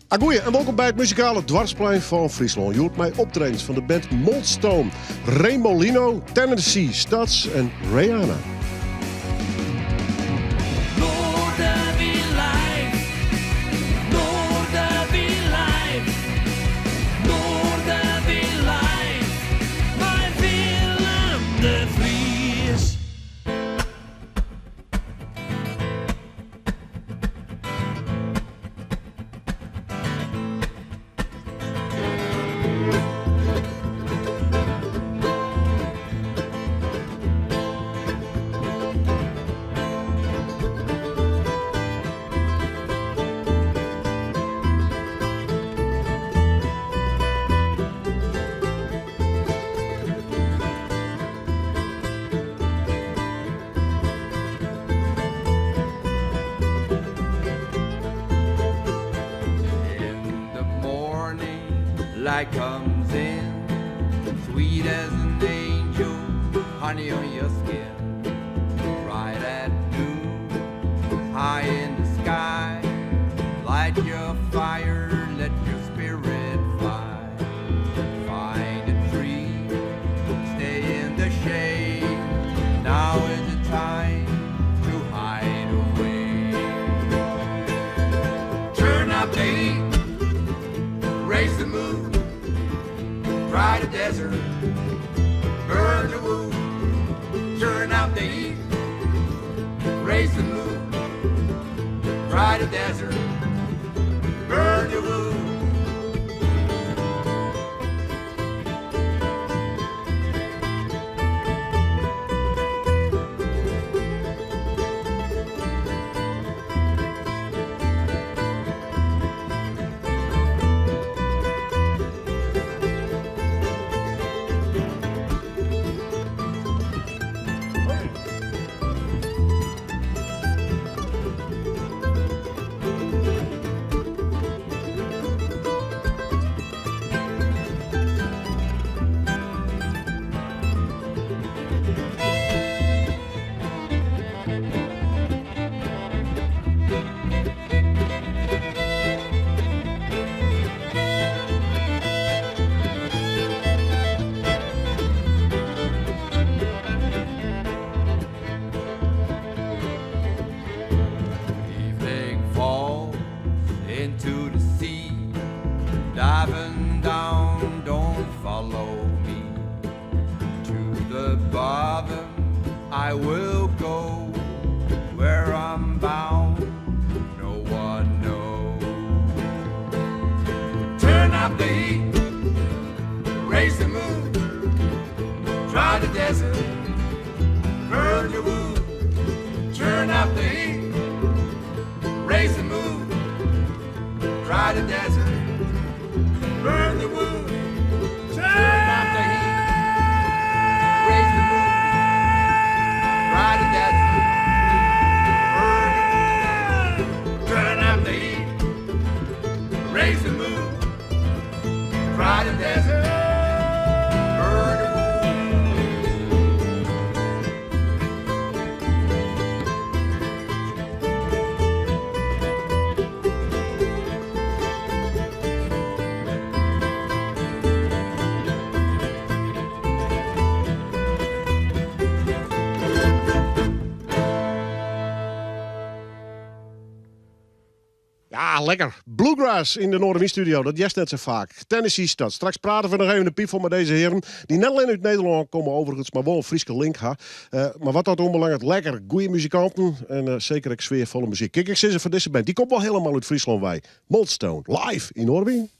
Goeie en welkom bij het muzikale dwarsplein van Friesland. Je hoort mij optredens van de band Moldstone, Remolino, Tennessee Stats en Rihanna. Light comes in, sweet as an angel, honey on your skin, right at noon, high in the sky, light your fire, let your spirit fly, find a tree, stay in the shade, now is the time to hide away, turn up the heat, raise the mood, dry the desert, burn the wood, turn out the heat, raise the mood, dry the desert, burn the wood. Into the sea, diving down, don't follow me. To the bottom I will go, where I'm bound, no one knows. Turn up the heat, raise the moon, dry the desert, burn the wood. Turn up the heat, raise the moon, dry the desert, burn the wood, turn up the heat, raise the moon, dry the desert, burn the wood, turn up the heat, raise the moon, dry the desert, burn the wood. Ja, lekker. Bluegrass in de Noorderwind-studio. Dat jest net zo vaak. Tennessee Stats. Straks praten we nog even de piefel met deze heren. Die net alleen uit Nederland komen overigens, maar wel een Frieske link ha. Maar wat dat onbelangrijk, lekker. Goeie muzikanten. En zeker ik sfeervolle muziek. Kijk, ik zit ze voor deze band. Die komt wel helemaal uit Friesland wij. Moldstone. Live in Noorderwind.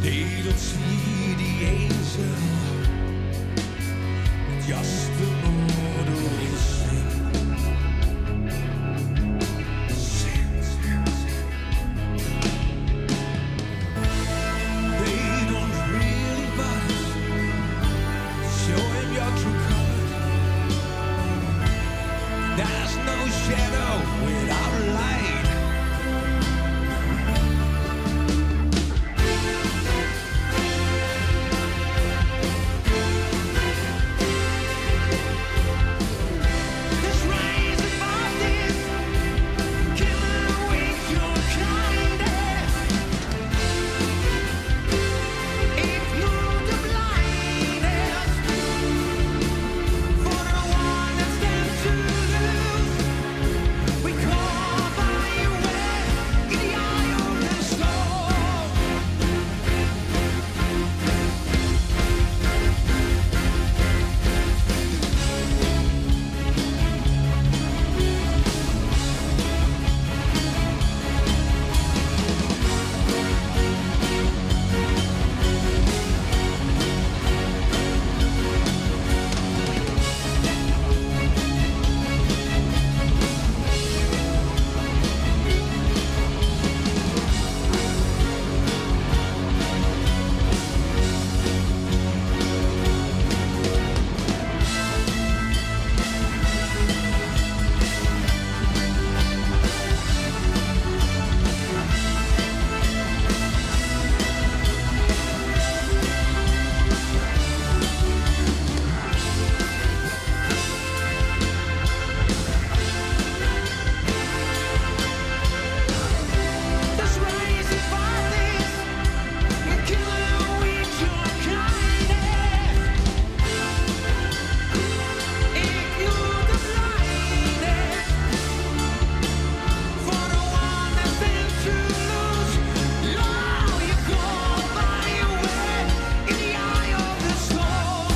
They don't see the angel, just the mortal sin. They don't really bother showing your true colors. There's no shadow without light. This rise above this, killing with your kindness. Ignore the blindness for the one that stands to lose. We call by your way in the eye of the storm. This rise above this, killing with your kindness. Ignore the blindness for the one that stands to lose. Lord, you go by your way in the eye of the storm.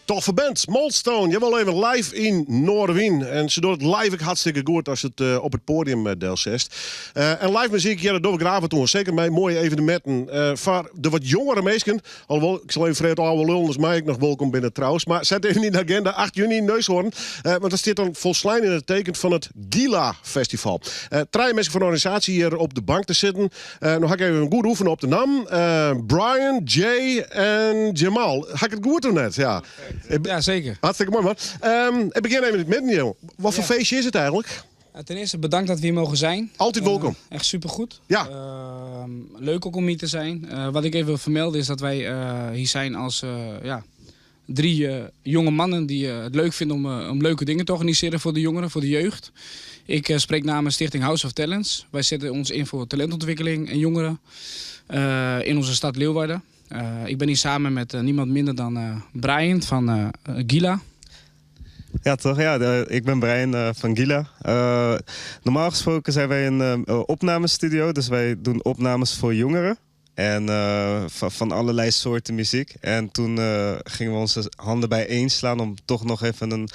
Toffe band, Moldstone. Jawel even live in Noorwien. En ze doen het live ook hartstikke goed als het op het podium deelzest. En live muziek, ja, dat doen we graag doen. Zeker bij mooie evenementen. Voor de wat jongere mensen, alhoewel, ik zal even vrij oude lullen, dus mij ook nog welkom binnen trouwens. Maar zet even in de agenda, 8 juni in Neushoorn. Want dat zit dan volslijn in het teken van het Gila Festival. 3 mensen van de organisatie hier op de bank te zitten. Nog ga ik even een goed oefenen op de naam. Brian, Jay en Jamal. Ga ik het goed doen net? Ja. Ja, zeker. Hartstikke mooi, man. Ik begin even met het midden. Wat voor feestje is het eigenlijk? Ten eerste bedankt dat we hier mogen zijn. Altijd welkom. Echt supergoed. Ja. Leuk ook om hier te zijn. Wat ik even wil vermelden is dat wij hier zijn als 3 jonge mannen die het leuk vinden om leuke dingen te organiseren voor de jongeren, voor de jeugd. Ik spreek namens Stichting House of Talents. Wij zetten ons in voor talentontwikkeling en jongeren in onze stad Leeuwarden. Ik ben hier samen met niemand minder dan Brian van Gila. Ja, toch? Ja, ik ben Brian van Gila. Normaal gesproken zijn wij een opnamestudio, dus wij doen opnames voor jongeren. En van allerlei soorten muziek. En toen gingen we onze handen bijeenslaan om toch nog even een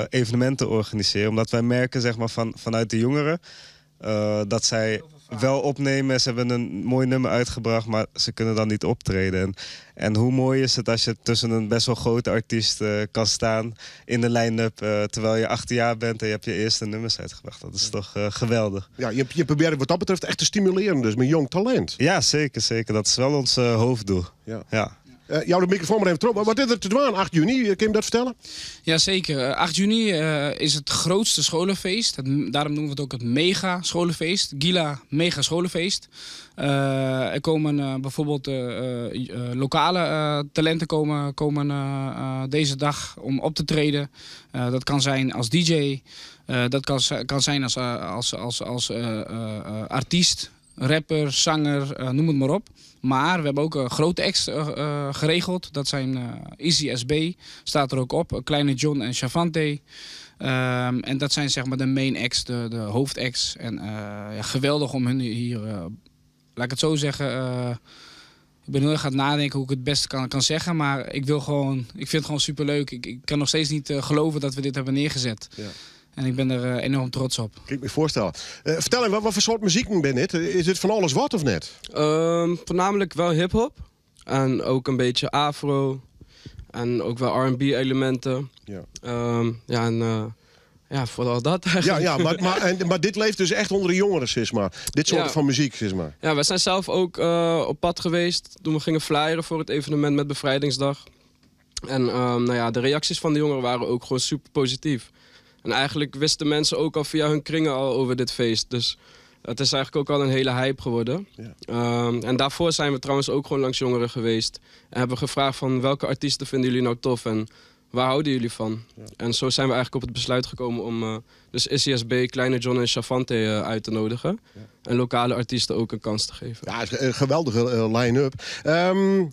evenement te organiseren. Omdat wij merken, zeg maar, vanuit de jongeren dat zij wel opnemen. Ze hebben een mooi nummer uitgebracht, maar ze kunnen dan niet optreden. En hoe mooi is het als je tussen een best wel grote artiest kan staan in de line-up terwijl je 18 jaar bent en je hebt je eerste nummers uitgebracht. Dat is toch geweldig. Ja, je probeert wat dat betreft echt te stimuleren, dus met jong talent. Ja, zeker, zeker. Dat is wel ons hoofddoel. Ja. Jou de microfoon maar even terug. Wat is er te doen aan 8 juni? Kun je me dat vertellen? Jazeker. 8 juni is het grootste scholenfeest. Daarom noemen we het ook het mega scholenfeest. Gila mega scholenfeest. Er komen bijvoorbeeld lokale talenten komen deze dag om op te treden. Dat kan zijn als DJ. Dat kan zijn als artiest, rapper, zanger, noem het maar op. Maar we hebben ook grote acts geregeld. Dat zijn Easy SB, staat er ook op. Kleine John en Chavante. En dat zijn zeg maar de main acts, de hoofdacts. En geweldig om hun hier, laat ik het zo zeggen... ik ben heel erg aan het nadenken hoe ik het best kan zeggen. Maar ik vind het gewoon superleuk. Ik kan nog steeds niet geloven dat we dit hebben neergezet. Ja. En ik ben er enorm trots op. Kan ik me voorstellen. Vertel eens, wat voor soort muziek ben dit? Is dit van alles wat of net? Voornamelijk wel hip-hop. En ook een beetje afro. En ook wel R&B elementen. Ja. Vooral dat eigenlijk. Ja, maar dit leeft dus echt onder de jongeren, zeg maar. Dit soort van muziek, zeg maar. Ja, we zijn zelf ook op pad geweest toen we gingen flyeren voor het evenement met Bevrijdingsdag. En de reacties van de jongeren waren ook gewoon super positief. En eigenlijk wisten mensen ook al via hun kringen al over dit feest. Dus het is eigenlijk ook al een hele hype geworden. Ja. En daarvoor zijn we trouwens ook gewoon langs jongeren geweest. En hebben we gevraagd van welke artiesten vinden jullie nou tof en waar houden jullie van? Ja. En zo zijn we eigenlijk op het besluit gekomen om dus SCSB, Kleine John en Chavante uit te nodigen. Ja. En lokale artiesten ook een kans te geven. Ja, het is een geweldige line-up.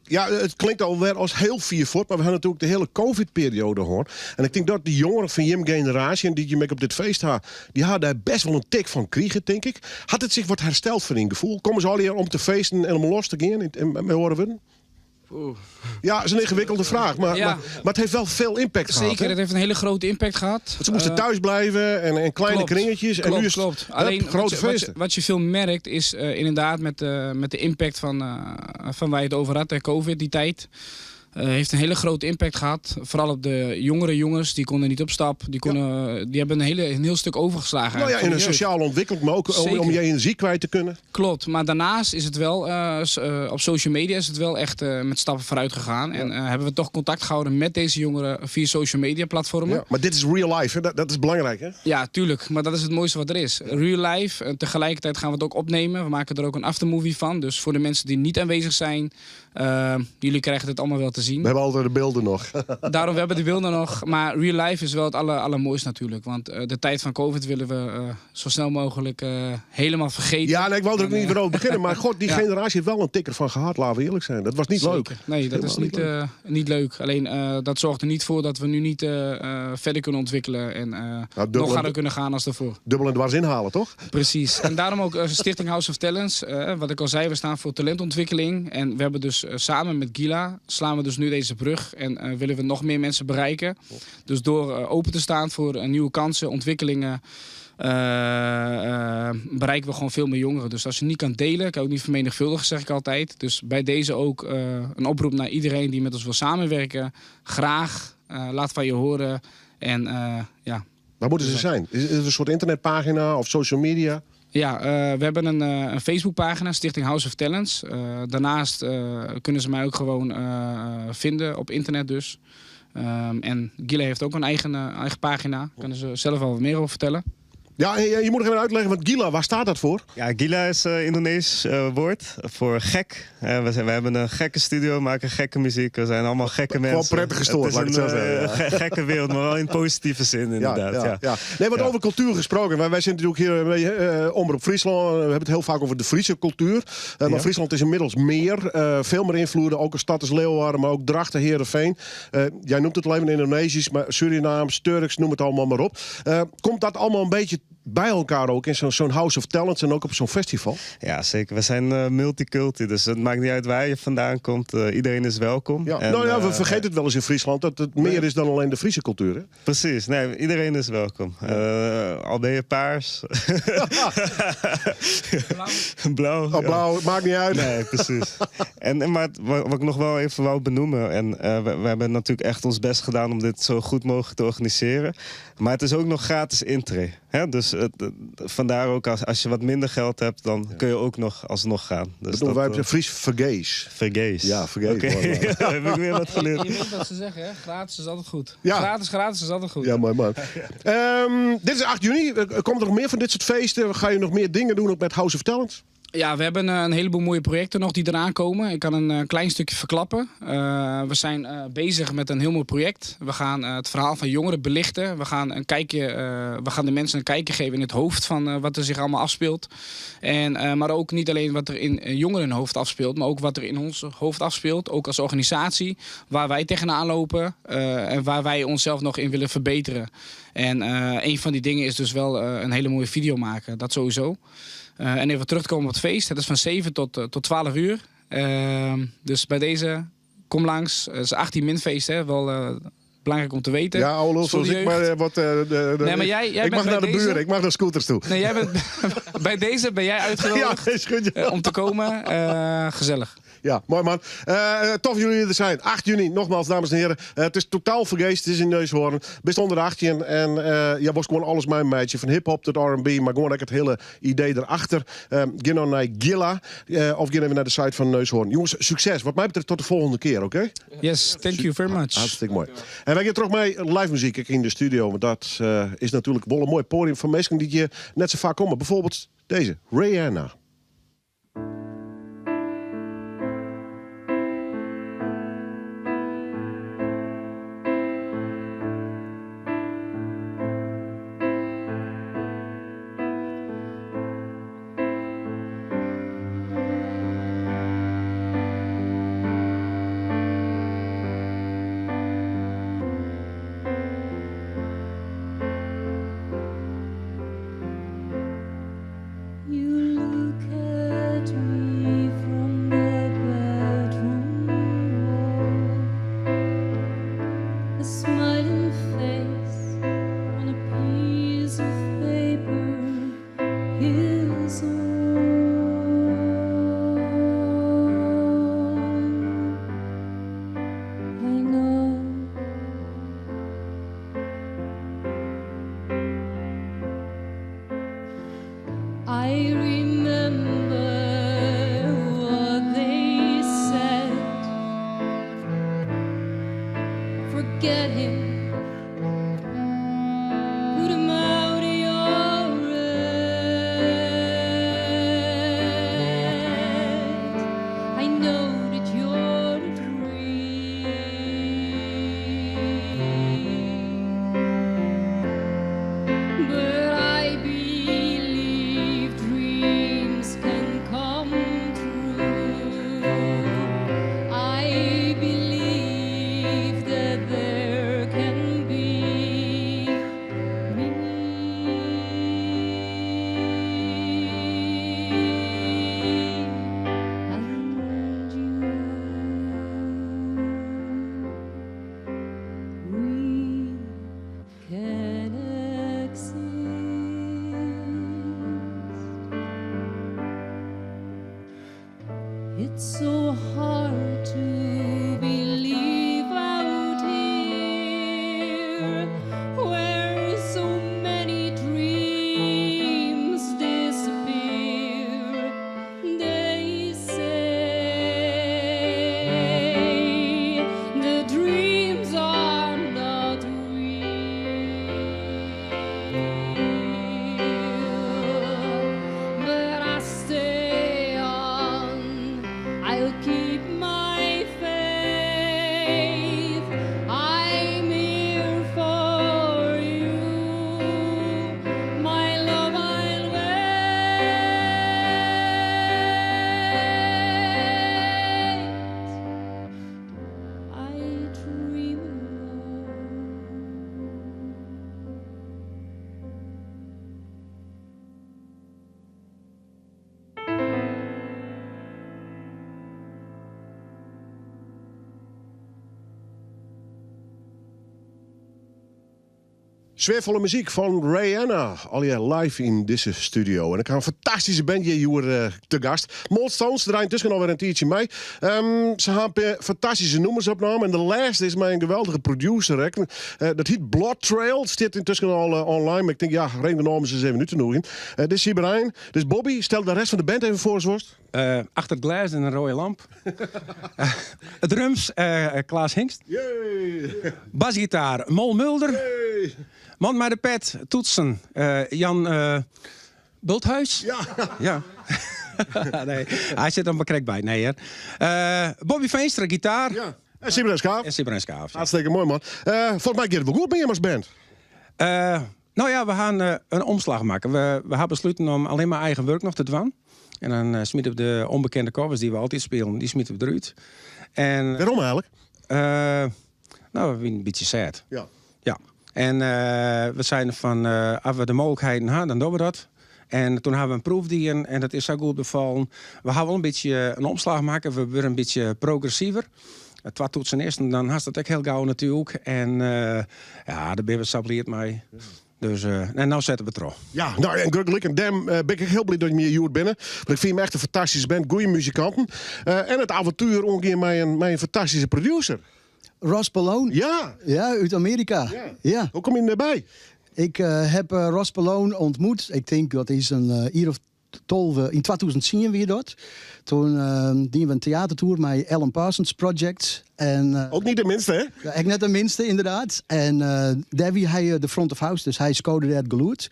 Het klinkt alweer als heel viervoet, maar we gaan natuurlijk de hele COVID-periode hoor. En ik denk dat die jongeren van je generatie en die je met op dit feest had, die hadden daar best wel een tik van kregen, denk ik. Had het zich wat hersteld voor een gevoel? Komen ze al hier om te feesten en om los te gaan en horen we? Ja, dat is een ingewikkelde vraag, maar het heeft wel veel impact gehad. Zeker, het heeft een hele grote impact gehad. Want ze moesten thuis blijven en kleine kringetjes. En nu is het alleen grote feesten. Wat je veel merkt is inderdaad met de impact van waar je het over had, COVID, die tijd. Heeft een hele grote impact gehad. Vooral op de jongere jongens, die konden niet op stap. Die hebben een heel stuk overgeslagen. Nou ja, in een sociale ontwikkeling, maar ook om je energie kwijt te kunnen. Klopt, maar daarnaast is het wel, op social media is het wel echt met stappen vooruit gegaan. Ja. En hebben we toch contact gehouden met deze jongeren via social media platformen. Ja, maar dit is real life, hè? Dat is belangrijk, hè? Ja, tuurlijk. Maar dat is het mooiste wat er is. Ja. Real life. En tegelijkertijd gaan we het ook opnemen. We maken er ook een aftermovie van. Dus voor de mensen die niet aanwezig zijn, jullie krijgen het allemaal wel te zien. We hebben altijd de beelden nog. Daarom, we hebben de beelden nog. Maar real life is wel het allermooiste natuurlijk. Want de tijd van COVID willen we zo snel mogelijk helemaal vergeten. Ja, ik wou er ook niet meer over beginnen. Maar god, die generatie heeft wel een tikker van gehad, laten we eerlijk zijn. Dat was niet leuk. Nee, dat is niet leuk. Alleen dat zorgt er niet voor dat we nu niet verder kunnen ontwikkelen. En nog harder kunnen gaan als daarvoor. Dubbel en dwars inhalen, toch? Precies. En daarom ook Stichting House of Talents. Wat ik al zei, we staan voor talentontwikkeling. En we hebben dus samen met Gila slaan we dus nu deze brug en willen we nog meer mensen bereiken. Dus door open te staan voor nieuwe kansen, ontwikkelingen, bereiken we gewoon veel meer jongeren. Dus als je niet kan delen, kan je ook niet vermenigvuldigen, zeg ik altijd. Dus bij deze ook een oproep naar iedereen die met ons wil samenwerken. Graag, laat van je horen. En waar moeten ze zijn? Is het een soort internetpagina of social media? Ja, we hebben een Facebookpagina, Stichting House of Talents. Daarnaast kunnen ze mij ook gewoon vinden op internet dus. En Gila heeft ook een eigen pagina. Daar kunnen ze zelf wel wat meer over vertellen. Ja, en je moet nog even uitleggen, want Gila, waar staat dat voor? Ja, Gila is Indonesisch woord voor gek. We hebben een gekke studio, maken gekke muziek. We zijn allemaal gekke mensen. Gewoon prettig gestoord, laat ik het zo zeggen. Een gekke wereld, maar wel in positieve zin inderdaad. Ja. Nee, wat over cultuur gesproken. Wij zijn natuurlijk hier Omroep Friesland. We hebben het heel vaak over de Friese cultuur. Maar Friesland is inmiddels meer. Veel meer invloeden. Ook een stad als Leeuwarden, maar ook Drachten, Heerenveen. Jij noemt het al even Indonesisch, maar Surinaams, Turks, noem het allemaal maar op. Komt dat allemaal een beetje bij elkaar ook in zo'n House of Talents en ook op zo'n festival? Ja, zeker. We zijn multiculti, dus het maakt niet uit waar je vandaan komt. Iedereen is welkom. Ja. En, we vergeten het wel eens in Friesland dat het meer is dan alleen de Friese cultuur. Hè? Precies. Nee, iedereen is welkom. Al ben je paars. Blauw. Oh, blauw, maakt niet uit. Nee, precies. Maar wat ik nog wel even wou benoemen, en we hebben natuurlijk echt ons best gedaan om dit zo goed mogelijk te organiseren. Maar het is ook nog gratis intree. Hè? Dus vandaar ook als je wat minder geld hebt, dan kun je ook nog alsnog gaan. Dus wij hebben Fries vergees. Vergees. Ja, vergees. Okay. Ja, heb ik weer wat geleerd. Je weet wat ze zeggen, hè? Gratis is altijd goed. Ja. Gratis is altijd goed. Ja, mooi man. Dit is 8 juni. Komt er nog meer van dit soort feesten? Ga je nog meer dingen doen ook met House of Talents? Ja, we hebben een heleboel mooie projecten nog die eraan komen. Ik kan een klein stukje verklappen. We zijn bezig met een heel mooi project. We gaan het verhaal van jongeren belichten. We gaan de mensen een kijkje geven in het hoofd van wat er zich allemaal afspeelt. Maar ook niet alleen wat er in jongeren hoofd afspeelt, maar ook wat er in ons hoofd afspeelt. Ook als organisatie, waar wij tegenaan lopen en waar wij onszelf nog in willen verbeteren. En een van die dingen is dus wel een hele mooie video maken. Dat sowieso. En even terugkomen op het feest. Het is van 7 tot 12 uur. Dus bij deze, kom langs. Het is 18 feest, hè. Wel belangrijk om te weten. Ja, oude lul zoals ik, maar nee, maar jij ik mag naar de buren, ik mag naar scooters toe. Nee, bij deze ben jij uitgenodigd Ja, is goed, ja. om te komen. Gezellig. Ja, mooi man. Tof jullie er zijn. 8 juni, nogmaals dames en heren. Het is totaal vergeest, het is in Neushoorn. Best onder de 18 en was gewoon alles mijn meidje. Van hip-hop tot R&B, maar gewoon het hele idee erachter. Ga dan naar Gila of ga even naar de site van Neushoorn. Jongens, succes. Wat mij betreft tot de volgende keer, oké? Yes, thank you very much. Hartstikke mooi. En wij gaan terug mee live muziek in de studio. Want dat is natuurlijk wel een mooi podium van mensen die je net zo vaak komen. Bijvoorbeeld deze, Rihanna. I remember what they said. Forget him. Put him out of your head. I know that you're a dream, but I believe dreams can come true. I believe that there can be me and you. We can exist. It's so hard to believe out here where so many dreams disappear. They say the dreams are not real. Sfeervolle muziek van Rihanna. Al je live in deze studio. En ik ga een fantastische bandje hier te gast. Mold Stones draaien tussen alweer een tijdje mee. Ze hebben fantastische nummers opgenomen. En de laatste is mijn geweldige producer. Dat heet Blood Trail. Het staat intussen al online. Maar ik denk, ja, reden de namen ze eens even nu te noemen. Dit is hier Brian. Dus Bobby, stel de rest van de band even voor, zoals. Achter het glas en een rode lamp. Drums, Klaas Hingst. Yay! Basgitaar, Mol Mulder. Yay! Man met de pet, toetsen, Jan Bulthuis. Ja. Ja. Nee, hij zit er maar krek bij. Nee, Bobby Veenstra, gitaar. Ja. En Sibren Schaaf. En Sibren Schaaf. Ja. Hartstikke mooi, man. Volgens mij gaat het wel goed met je als band. Nou ja, we gaan een omslag maken. We hebben besloten om alleen maar eigen werk nog te doen. En dan smitten we de onbekende covers die we altijd spelen, die smitten we eruit. En, Waarom eigenlijk? nou, we zijn een beetje sad. Ja. Ja. En we zijn van, als we de mogelijkheden hebben, dan doen we dat. En toen hebben we een proefdien en dat is zo goed bevallen. We gaan wel een beetje een omslag maken. We worden een beetje progressiever. Het wat toetsen eerst en dan haast het ook heel gauw natuurlijk. En ja, daar ben we sableerd mee. Dus, en nou zetten we het erop. Ja, nou en gelukkig en Dem ben ik heel blij dat je me hier binnen. Want ik vind hem echt een fantastische band, goede muzikanten. En het avontuur omgekeerd met een fantastische producer. Ross Pallone. Ja. Ja, uit Amerika. Ja. Hoe kom je erbij? Ik heb Ross Pallone ontmoet. Ik denk dat is een jaar of 12 in 2010 weer dat. Toen deden we een theatertour met Alan Parsons Project. En, Ook niet de minste, hè? ja, ik net de minste, inderdaad. En daar wie hij de front of house, dus hij scoorde dat geluid.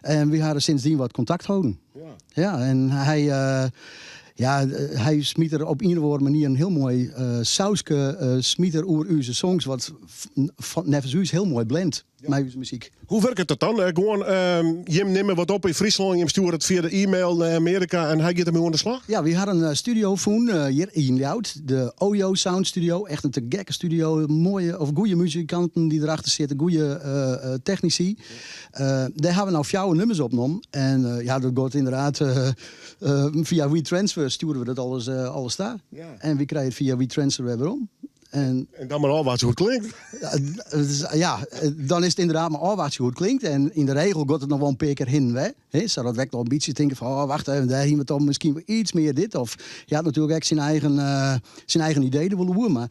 En we hadden sindsdien wat contact houden. Ja, en hij... ja, hij smiet er op een of andere manier een heel mooi sauske smiet er oer onze songs, wat nevens u heel mooi blendt met onze muziek. Hoe werkt het dan? Gewoon, je neemt wat op in Friesland, je stuurt het via de e-mail naar Amerika en hij gaat ermee aan de slag? Ja, we hadden een studio hier in Ljout, de Oyo Sound Studio. Echt een te gekke studio, mooie of goede muzikanten die erachter zitten, goede technici. Daar hebben we nou 4 nummers opgenomen. En ja, dat gaat inderdaad via WeTransfer sturen we dat alles daar. Ja. En we krijgen het via WeTransfer weer om. En dan maar al wat zo goed klinkt. ja, dan is het inderdaad maar wat zo goed klinkt. En in de regel gaat het nog wel een paar keer heen. Zodat we nog een beetje denken van, oh, wacht even, daar hebben we toch misschien wel iets meer dit. Of je had natuurlijk echt zijn eigen ideeën willen doen. Maar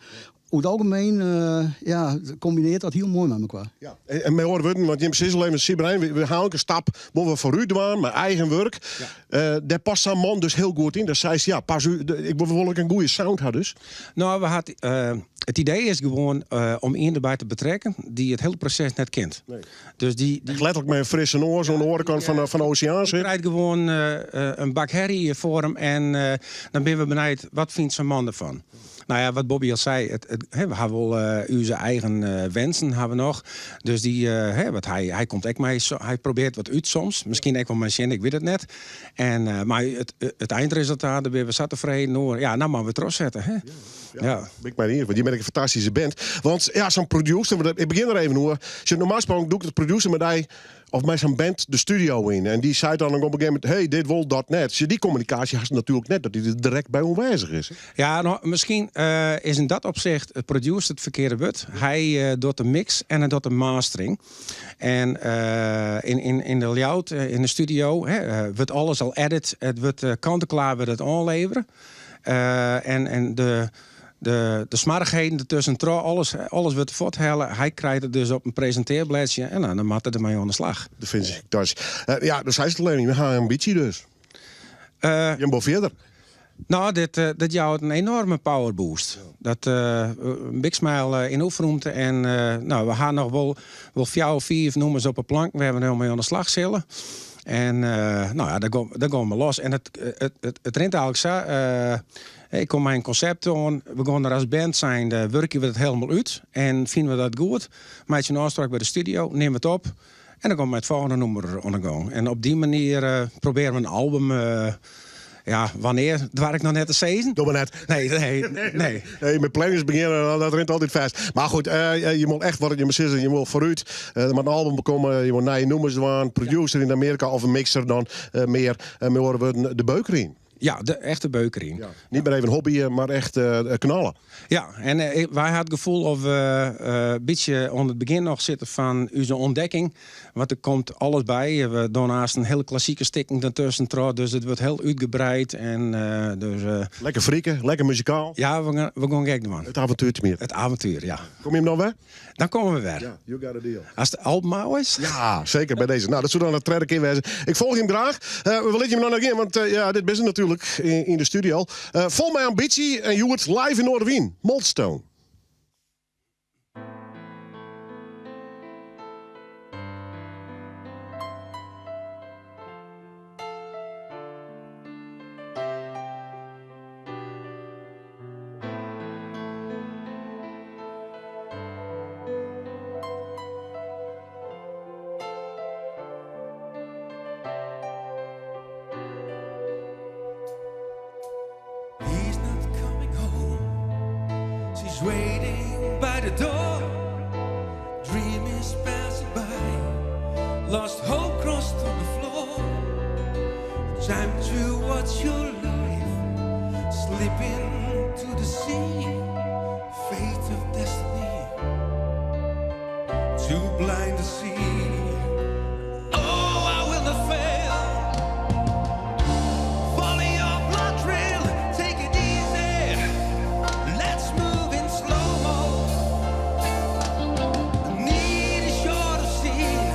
over het algemeen ja, combineert dat heel mooi met elkaar. Ja. En mij horen we, want je precies alleen met Sibrein, we halen een stap, moeten we vooruit doen, met eigen werk. Ja. Daar past zijn man dus heel goed in. Dat zei ze, ja, pas u, ik wil wel een goede sound hebben dus. Nou, het idee is gewoon om iemand erbij te betrekken die het hele proces net kent. Nee. Dus die Letterlijk met een frisse oor, zo'n orenkant van de oceaan je zit. krijgt gewoon een bak herrie voor hem en dan ben we benieuwd, wat vindt zijn man ervan? Nou ja, wat Bobby al zei, we hebben wel onze eigen wensen hebben we nog. Dus wat hij komt echt mee, hij probeert wat uit soms. Misschien ook wel mijn zin, ik weet het net. En, maar het eindresultaat, daar ben we zat tevreden over. Ja, nou maar we trots zetten. Hè? Ja. Ik ben hier, want je bent een fantastische band. Want ja, zo'n producer, ik begin er even over. Normaal gesproken doe ik het producer met hij of met zijn band de studio in. En die zei dan op een gegeven moment, hey, dit wil dat net. Dus die communicatie had natuurlijk net, dat hij er direct bij onwijzig is. Ja, nou, misschien is in dat opzicht het producer het verkeerde woord. Hij doet de mix en hij doet de mastering. En in de layout, in de studio, wordt alles al edit. Het wordt kant-en-klaar wordt het aanleveren. En de smarrigheden ertussen, alles wordt voorthellen. Hij krijgt het dus op een presenteerbladje en dan maakt het ermee aan de slag. Dat vind ik dus. Ja, dus hij is het alleen niet. We gaan een beetje dus. Je bent verder. Nou, dit jouwt een enorme power boost. Dat een big smile in oefenruimte. En nou, we gaan nog wel 4 of 5 nummers op een plank. We hebben er mee aan de slag zullen. En nou ja, daar gaan we los. En het rent eigenlijk zo. Ik kom mijn concept aan. We gaan er als band zijn. Werken we het helemaal uit. En vinden we dat goed. Maak je een afspraak bij de studio. Neem het op. En dan gaan we met het volgende nummer aan de gang. En op die manier proberen we een album... ja, wanneer? Dat waar ik nog net te zeggen. Doe maar net. Nee. Nee, met plannings beginnen, dat rent altijd vast. Maar goed, je moet echt wat je moet zeggen. Je moet vooruit. Met een album bekomen, je moet naar je nummers doen. Producer in Amerika of een mixer dan meer. En we horen we de beuker in. Ja, de echte beukerien. Ja. Niet meer even hobby, maar echt knallen. Ja, en wij hadden het gevoel of we een beetje aan het begin nog zitten van onze ontdekking. Want er komt alles bij. We doen naast een hele klassieke stikking ertussen. Dus het wordt heel uitgebreid. En, Lekker frieken, lekker muzikaal. ja, we gaan gek doen. Het avontuurtje meer. Het avontuur, ja. Kom je hem nou weer? Dan komen we weer. Ja, you got a deal. Als de album mouw is. Ja, zeker bij deze. Nou, dat zou dan het tweede keer wezen. Ik volg hem graag. We willen hem nog in, want ja, dit is het natuurlijk in de studio. Vol mijn ambitie en je wordt live in Noorderwien. Moldstone. He's not coming home. She's waiting by the door. Dream is passing by. Lost hope crossed on the floor. Time to watch your life slip into the sea. Fate of destiny. Too blind to see. Oh, I will not fail. Follow your blood trail, take it easy. Let's move in slow-mo. Need a shorter scene.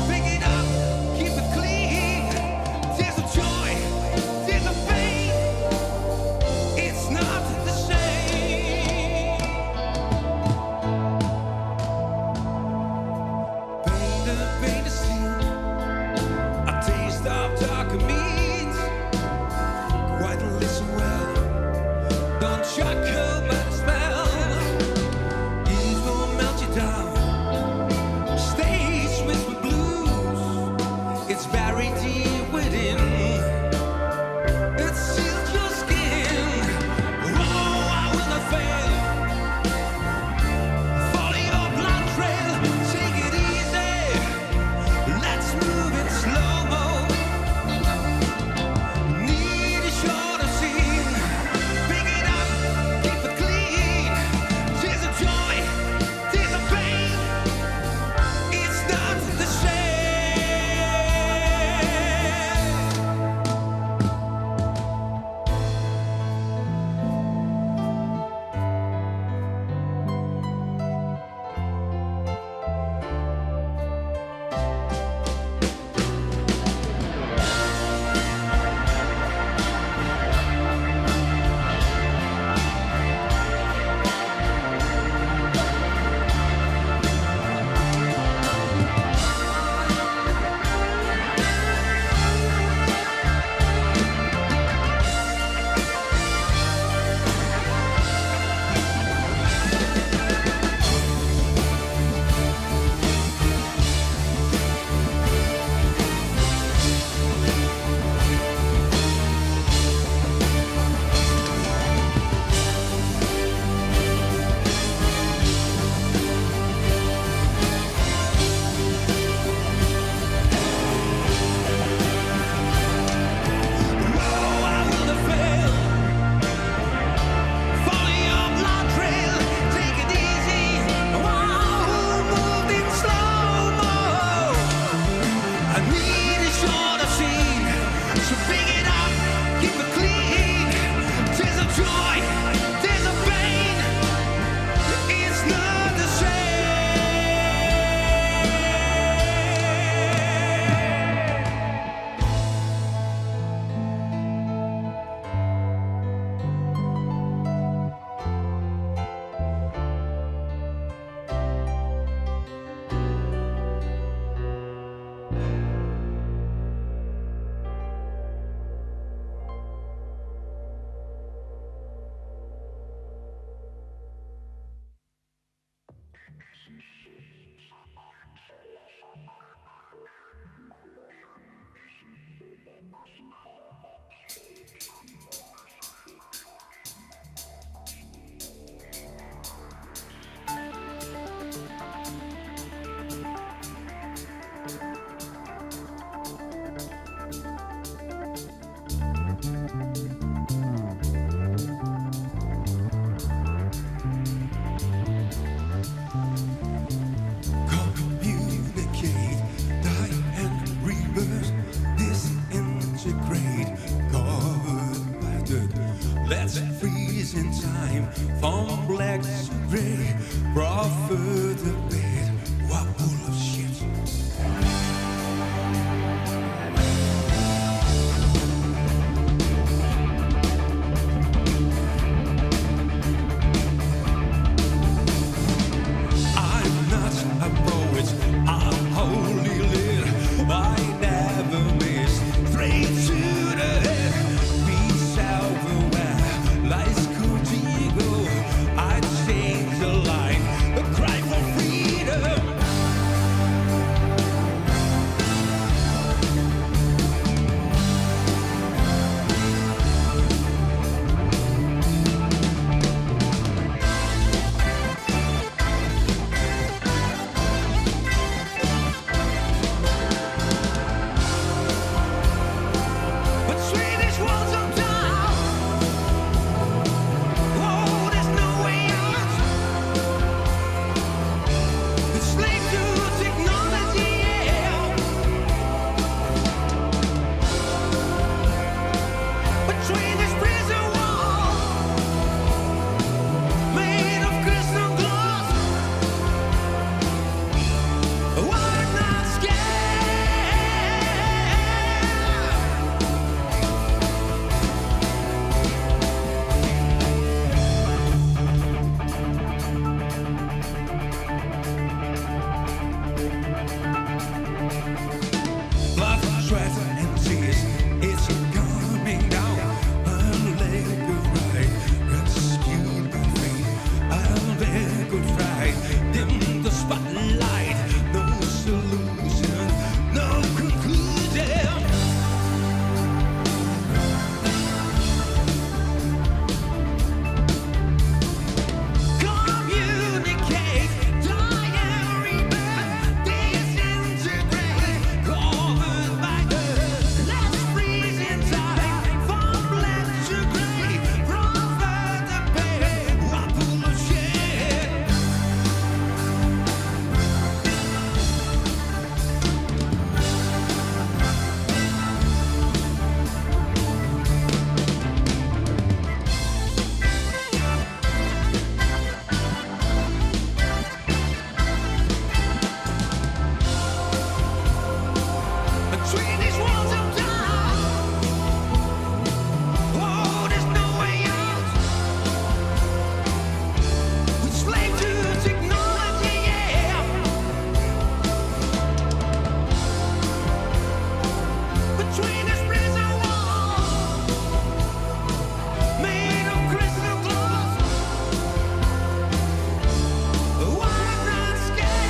Pick it up, keep it clean. Tears of joy, tears of pain. It's not the same. Paint the scene. A taste of darker means. Quite listen well. Don't chuckle by the smell. Ease will melt you down. Stage with the blues. It's buried deep within. It seals your skin. Oh, I will not fail. Follow your blood trail. Take it easy. Let's move in slow-mo. Need a shorter scene. Pick it up, keep it clean. freeze in time from black to gray. Brought further bed, what bullshit. I'm not a poet, I'm wholly lit. I never miss, straight to the head. Be self-aware, life's good ego. I change the line, a cry for freedom. But Swedish walls of down. Oh, there's no way out. It's slave to technology, yeah. Between this prison wall, made of crystal glass, we're not scared. Blood, sweat, and tears, it's coming down. I'll let good ride, rescued by fate. I'll let good ride, dim the spotlight. No solution, no conclusion. Communicate, diary birth, disintegrate, covered by earth. Let's freeze in time, from black to gray, from further pay, what bullshit. Between these walls of down, oh, there's no way out. We slave to technology, yeah. Between this prison wall, made of crystal glass, we're not scared.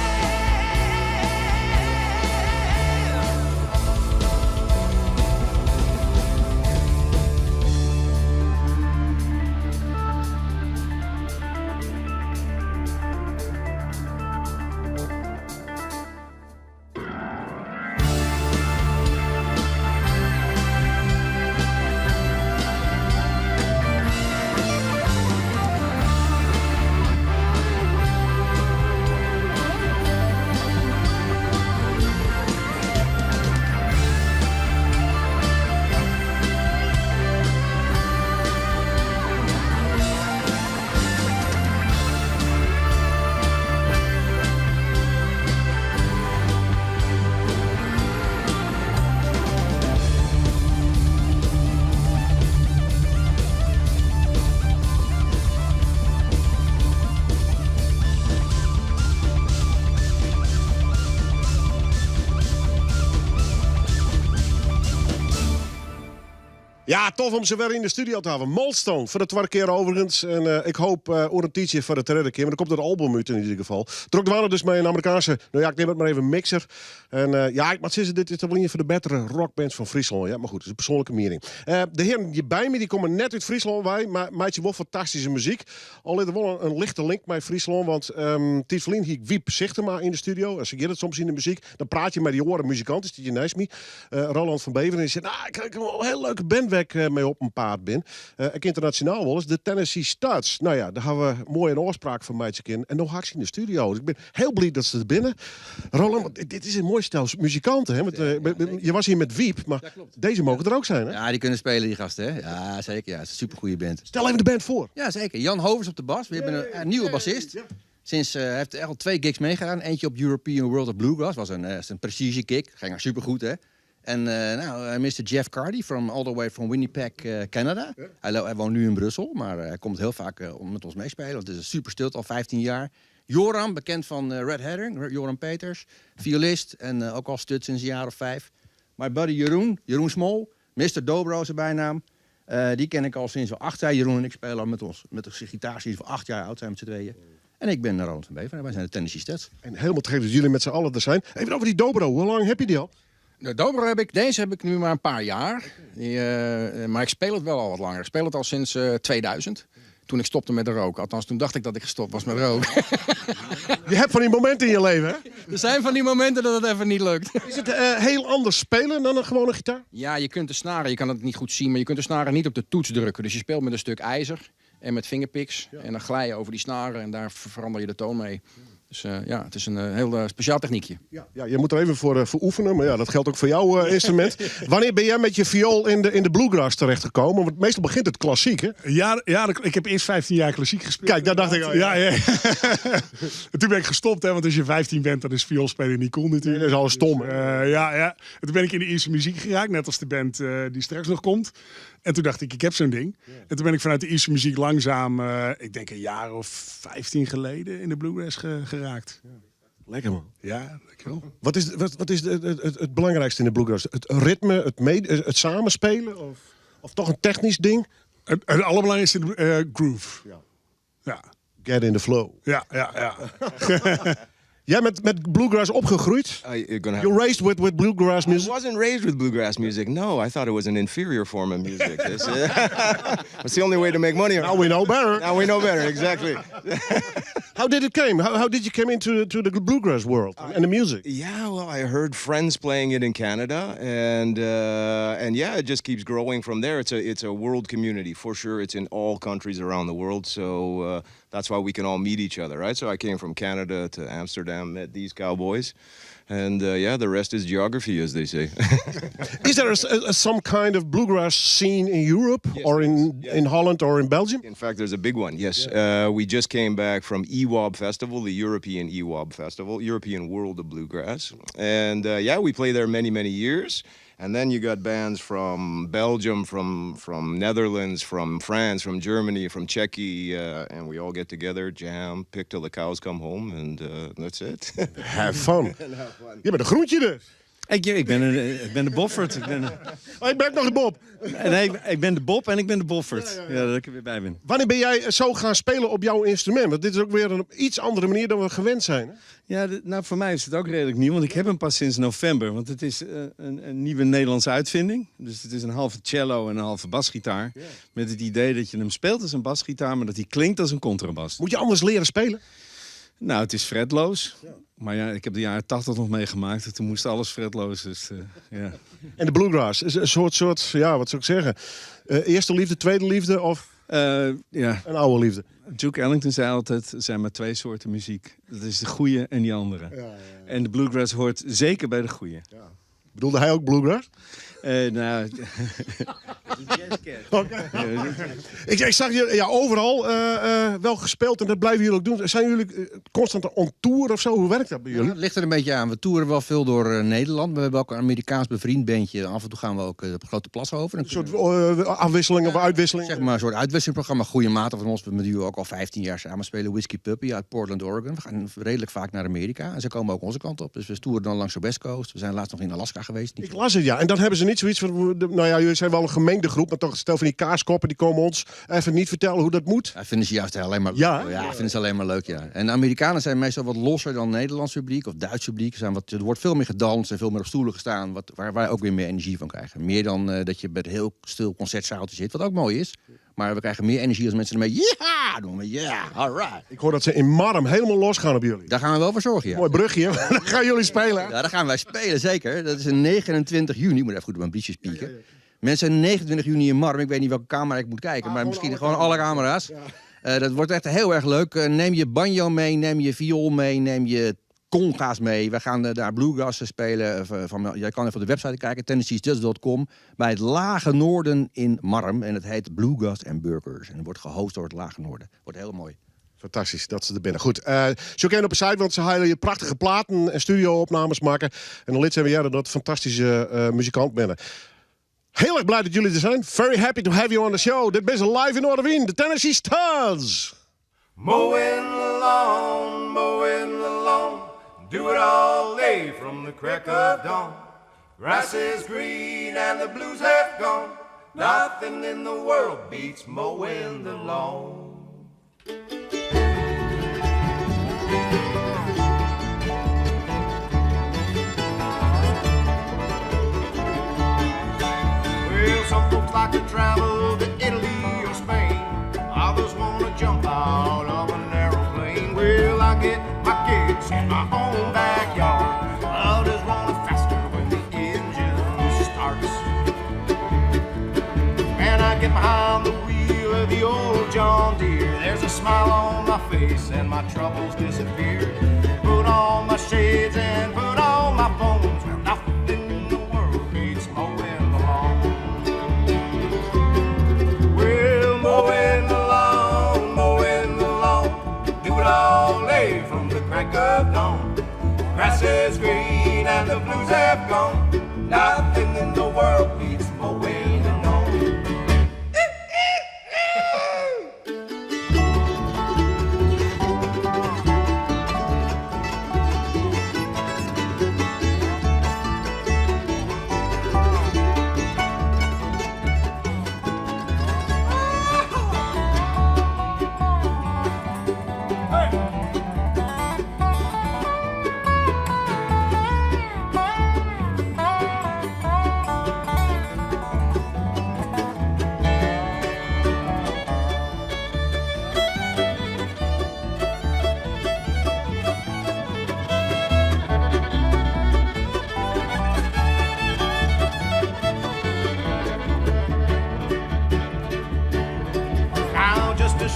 Ja, tof om ze weer in de studio te hebben. Molstone, voor de tweede keer overigens. En ik hoop een tientje voor de derde keer. Maar er komt een album uit in ieder geval. Trok waren dus met een Amerikaanse, nou ja, ik neem het maar even, mixer. En ja, ik moet zeggen, dit is toch wel een van de betere rockbands van Friesland. Ja, maar goed, dat is een persoonlijke mening. De heren die bij me, die komen net uit Friesland wij, maar maakt je wel fantastische muziek. Al is er wel een lichte link met Friesland, want Ties Verlien hier Wiep Zichtema in de studio. Als je het soms in de muziek, dan praat je met die oren muzikant, is die je naast me. Roland van Beveren, en die zegt, nou, ik heb wel een heel leuke band weg ik mee op een paard ben. Ik internationaal wel eens de Tennessee Studs. Nou ja, daar hebben we mooi een oorspraak van meidje in. En nog had ik ze in de studio. Dus ik ben heel blij dat ze er binnen. Roland, want dit is een mooi stel muzikanten. Hè? Je was hier met Wiep, maar deze mogen er ook zijn. Hè? Ja, die kunnen spelen, die gasten. Hè? Ja, zeker. Ja, het is een supergoeie band. Stel even de band voor. Ja, zeker. Jan Hovers op de bas. We hebben een nieuwe bassist. Sinds hij heeft echt al 2 gigs meegedaan. Eentje op European World of Bluegrass. Was een prestige gig. Ging supergoed, hè. En Mr. Jeff Cardy, all the way from Winnipeg, Canada. Hij woont nu in Brussel, maar hij komt heel vaak met ons meespelen. Want het is een super stilt, al 15 jaar. Joram, bekend van Red Herring, Joram Peters. Violist en ook al stut sinds een jaar of 5. My buddy Jeroen Smol, Mr. Dobro is zijn bijnaam. Die ken ik al sinds we 8 jaar. Jeroen en ik spelen al met de gitaar sinds we 8 jaar oud zijn met z'n tweeën. En ik ben Roland van Bever en wij zijn de Tennessee Studs. En helemaal te gek dat jullie met z'n allen er zijn. Even over die Dobro, hoe lang heb je die al? De Dobro deze heb ik nu maar een paar jaar. Maar ik speel het wel al wat langer. Ik speel het al sinds 2000. Toen ik stopte met de rook. Althans, toen dacht ik dat ik gestopt was met roken. Je hebt van die momenten in je leven, hè? Er zijn van die momenten dat het even niet lukt. Is het heel anders spelen dan een gewone gitaar? Ja, je kunt de snaren, je kan het niet goed zien, maar je kunt de snaren niet op de toets drukken. Dus je speelt met een stuk ijzer en met fingerpicks. Ja. En dan glij je over die snaren en daar verander je de toon mee. Dus het is een heel speciaal techniekje. Ja, je moet er even voor oefenen, maar ja, dat geldt ook voor jouw instrument. Wanneer ben jij met je viool in de bluegrass terechtgekomen? Want meestal begint het klassiek, hè? Ja, ik heb eerst 15 jaar klassiek gespeeld. Kijk, daar dacht ik al. Ja. En toen ben ik gestopt, hè, want als je 15 bent, dan is vioolspelen niet cool natuurlijk. Nee, dat is alles stom. En toen ben ik in de Ierse muziek geraakt, net als de band die straks nog komt. En toen dacht ik heb zo'n ding. Ja. En toen ben ik vanuit de Ierse muziek langzaam, ik denk een jaar of 15 geleden, in de bluegrass geraakt. Ja. Lekker, man. Ja, lekker wel. Wat is het belangrijkste in de bluegrass? Het ritme, het samenspelen? Of toch een technisch ding? Het allerbelangrijkste groove. Ja. Get in the flow. Ja. Jij met bluegrass opgegroeid? You raised with bluegrass music? I wasn't raised with bluegrass music. No, I thought it was an inferior form of music. It's the only way to make money. Now we know better. Now we know better, exactly. How did it come? How did you come into the bluegrass world and the music? Yeah, well, I heard friends playing it in Canada, and yeah, it just keeps growing from there. It's a world community for sure. It's in all countries around the world, so that's why we can all meet each other, right? So I came from Canada to Amsterdam, met these cowboys. And the rest is geography, as they say. Is there some kind of bluegrass scene in Europe, yes, or in Holland or in Belgium? In fact, there's a big one, yes. Yeah. We just came back from EWOB Festival, the European EWOB Festival, European World of Bluegrass. And we play there many, many years. And then you got bands from Belgium, from Netherlands, from France, from Germany, from Czechia, and we all get together, jam, pick till the cows come home, and that's it. Have fun. Je bent een groentje dus. Ik ben de Boffert. Ik ben nog de Bob. Nee, ik ben de Bob en ik ben de Boffert. Ja, dat ik er weer bij ben. Wanneer ben jij zo gaan spelen op jouw instrument? Want dit is ook weer een iets andere manier dan we gewend zijn. Hè? Ja, voor mij is het ook redelijk nieuw, want ik heb hem pas sinds november. Want het is een nieuwe Nederlandse uitvinding. Dus het is een halve cello en een halve basgitaar. Yeah. Met het idee dat je hem speelt als een basgitaar, maar dat hij klinkt als een contrabas. Moet je anders leren spelen? Nou, het is fretloos. Ja. Maar ja, ik heb de jaren 80 nog meegemaakt. Toen moest alles fretloos. Dus, ja. En de bluegrass is een soort, ja, wat zou ik zeggen? Eerste liefde, tweede liefde of een oude liefde? Duke Ellington zei altijd, er zijn maar 2 soorten muziek. Dat is de goede en die andere. Ja. En de bluegrass hoort zeker bij de goede. Ja. Bedoelde hij ook bluegrass? Nou... Okay. Ik zag jullie overal wel gespeeld en dat blijven jullie ook doen. Zijn jullie constant on tour of zo? Hoe werkt dat bij jullie? Ja, het ligt er een beetje aan. We toeren wel veel door Nederland. We hebben ook een Amerikaans bevriend bandje. Af en toe gaan we ook op Grote Plassen over. Een soort afwisseling of uitwisseling? Zeg maar een soort uitwisselingsprogramma. Goede maten van ons. Met die we ook al 15 jaar samen spelen. Whiskey Puppy uit Portland, Oregon. We gaan redelijk vaak naar Amerika. En ze komen ook onze kant op. Dus we toeren dan langs de West Coast. We zijn laatst nog in Alaska geweest. Ik las het, ja. En dan hebben ze niet zoiets van... Nou ja, jullie zijn wel een gemengde groep, maar toch stel van die kaaskoppen, die komen ons even niet vertellen hoe dat moet. Ja, vinden ze juist alleen maar leuk. Ja, vinden ze alleen maar leuk, ja. En de Amerikanen zijn meestal wat losser dan Nederlands publiek of Duits publiek. Er wordt veel meer gedanst en veel meer op stoelen gestaan, waar wij ook weer meer energie van krijgen. Meer dan dat je bij een heel stil concertzaaltje zit, wat ook mooi is. Maar we krijgen meer energie als mensen ermee doen. Ja, alright. Ik hoor dat ze in Marm helemaal losgaan op jullie. Daar gaan we wel voor zorgen, ja. Mooi brugje, hè? Dan gaan jullie spelen. Ja, daar gaan wij spelen, zeker. Dat is een 29 juni. Ik moet even goed op mijn briefjes pieken. Mensen, 29 juni in Marm. Ik weet niet welke camera ik moet kijken, maar misschien gewoon alle camera's. Dat wordt echt heel erg leuk. Neem je banjo mee, neem je viool mee, neem je conga's mee. We gaan daar bluegrass spelen. Jij kan even op de website kijken, tennesseejazz.com. Bij het Lage Noorden in Marm. En het heet Bluegrass and Burgers. En het wordt gehost door het Lage Noorden. Wordt heel mooi. Fantastisch, dat ze er binnen. Goed, zoek even op de site, want ze gaan je prachtige platen en studio-opnames maken. En dan lid zijn we jaren dat fantastische muzikant binnen. Heel erg blij dat jullie er zijn. Very happy to have you on the show. Dit is live in Noorderwien, de Tennessee Studs. Mowing the lawn, do it all day from the crack of dawn. Grass is green and the blues have gone. Nothing in the world beats mowing the lawn. Well, some folks like to travel to Italy or Spain. Others want to jump out of an aeroplane. Well, I get my kicks in my own backyard. Others want it faster when the engine starts. And I get behind the wheel of the old John Deere. There's a smile on my face and my troubles disappear. Put on my shades and put on my phones. Well, nothing in the world beats mowing the lawn. Well, mowing the lawn, do it all day from the crack of dawn. Grass is green and the blues have gone. Nothing in the world beats mowing the lawn.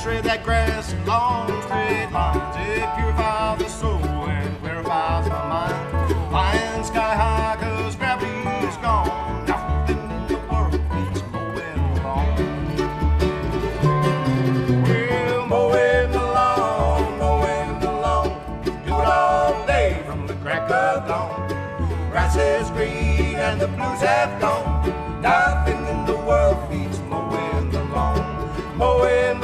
Shred that grass in long straight lines. It purifies the soul and clarifies my mind. Flying sky high, 'cause gravity is gone. Nothing in the world beats mowing the lawn. Well, mowing the lawn, do it all day from the crack of dawn. Grass is green and the blues have gone. Nothing in the world beats mowing the lawn. Mowing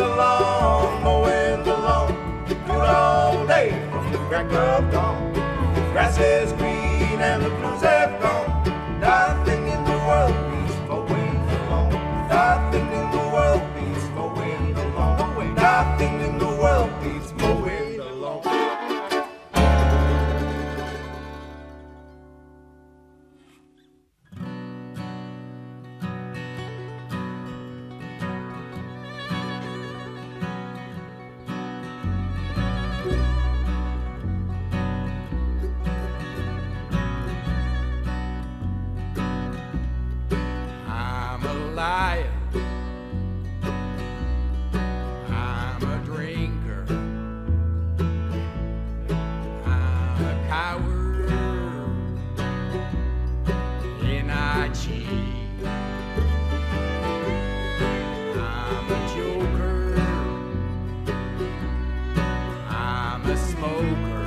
the lawn, do it all day from the crack of dawn. Grass is green and the blues have gone. Nothing in the world beats mowing the lawn. Nothing in the world beats mowing the lawn. Nothing in the world beats mowing the lawn. Liar. I'm a drinker. I'm a coward. And I cheat. I'm a joker. I'm a smoker.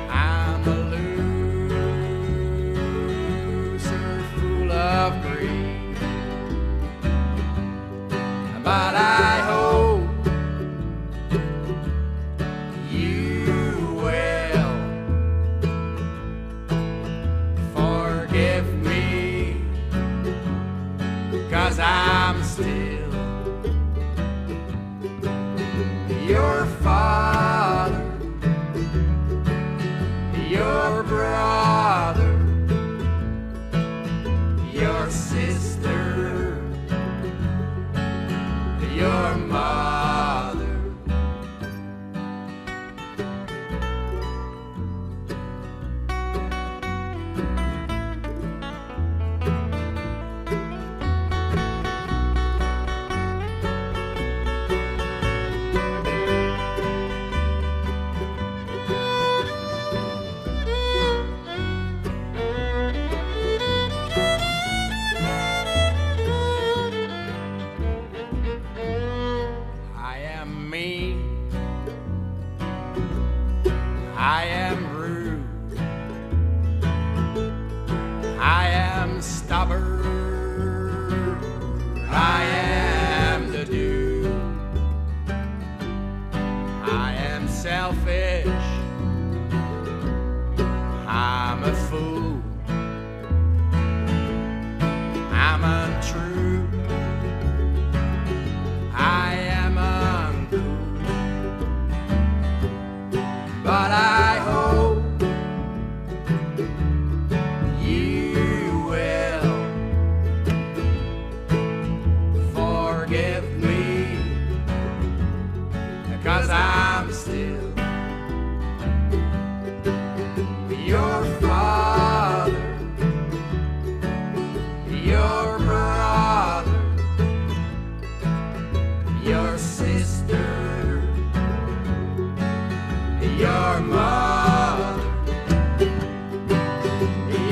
I'm a loser full of greed. But I hope you will forgive me, 'cause I'm still your father, your brother, your sister, your mother. I am rude. I am stubborn. I am the dude. I am selfish. I'm a fool. I'm untrue. I am uncool. But I hope you will forgive me, 'cause I'm still your father, your brother, your sister, your mother,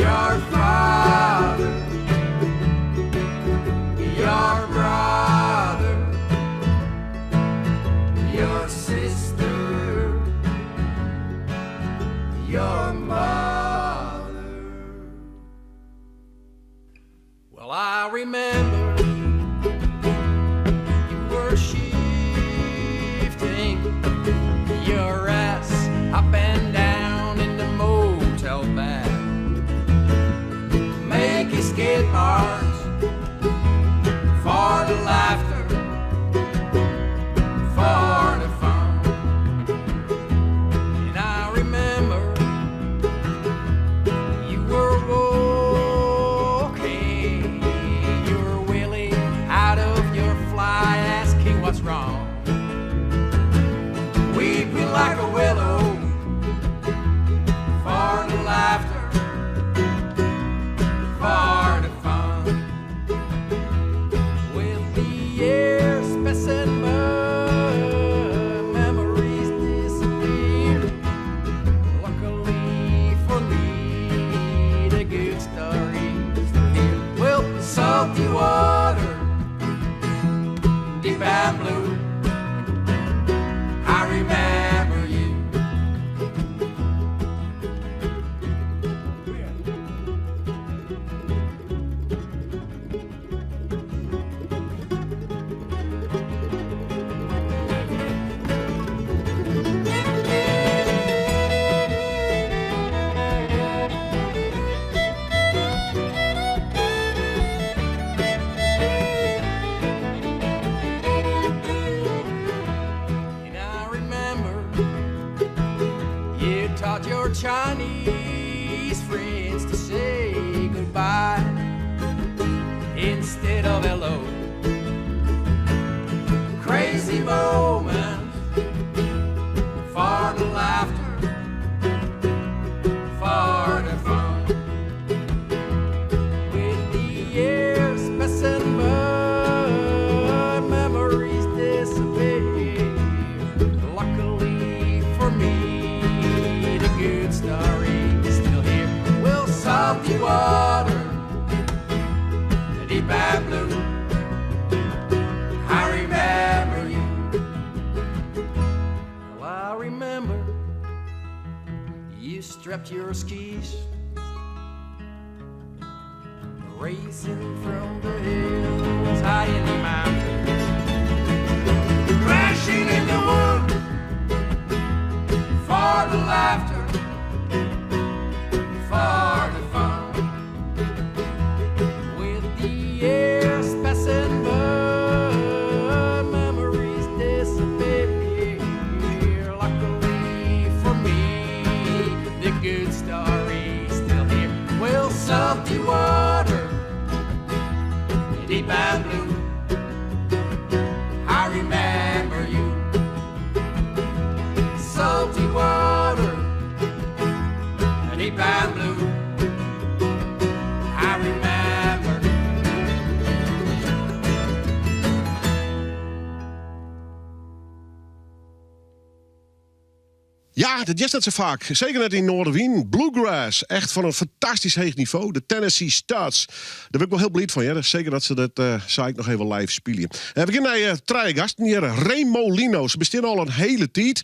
your father, your brother, your sister, your mother. Well, I remember you were shifting your ass up and down in the motel back, making skid marks for the laughter, for the fun. And I remember you were walking your willy out of your fly, asking what's wrong, weeping like a willow for the laughter, for the fun. With the years passing by, memories disappear. Luckily for me, the good stories are here. Well, salty water, deep and blue, I remember you. And I remember you taught your Chinese friends to say goodbye instead of hello. Crazy moments for the laughter, for the fun. With the years passing by, memories disappear. Luckily for me, the good story is still here. Well, salty water, deep and blue, I remember you. Well, I remember you strapped your skis, racing from the hills high in the mountains, crashing in the woods for the laughter, for the fun. With the years passing by, memories disappear. Luckily for me, the good story's still here. Well, salty water, deep and blue, Ja, dat is net zo vaak. Zeker net in Noorderwien. Bluegrass. Echt van een fantastisch hoog niveau. De Tennessee Studs. Daar ben ik wel heel blij van. Ja. Zeker dat ze dat, zei ik nog even live spelen. We beginnen naar drie gasten hier. Remolino. Ze bestaan al een hele tijd.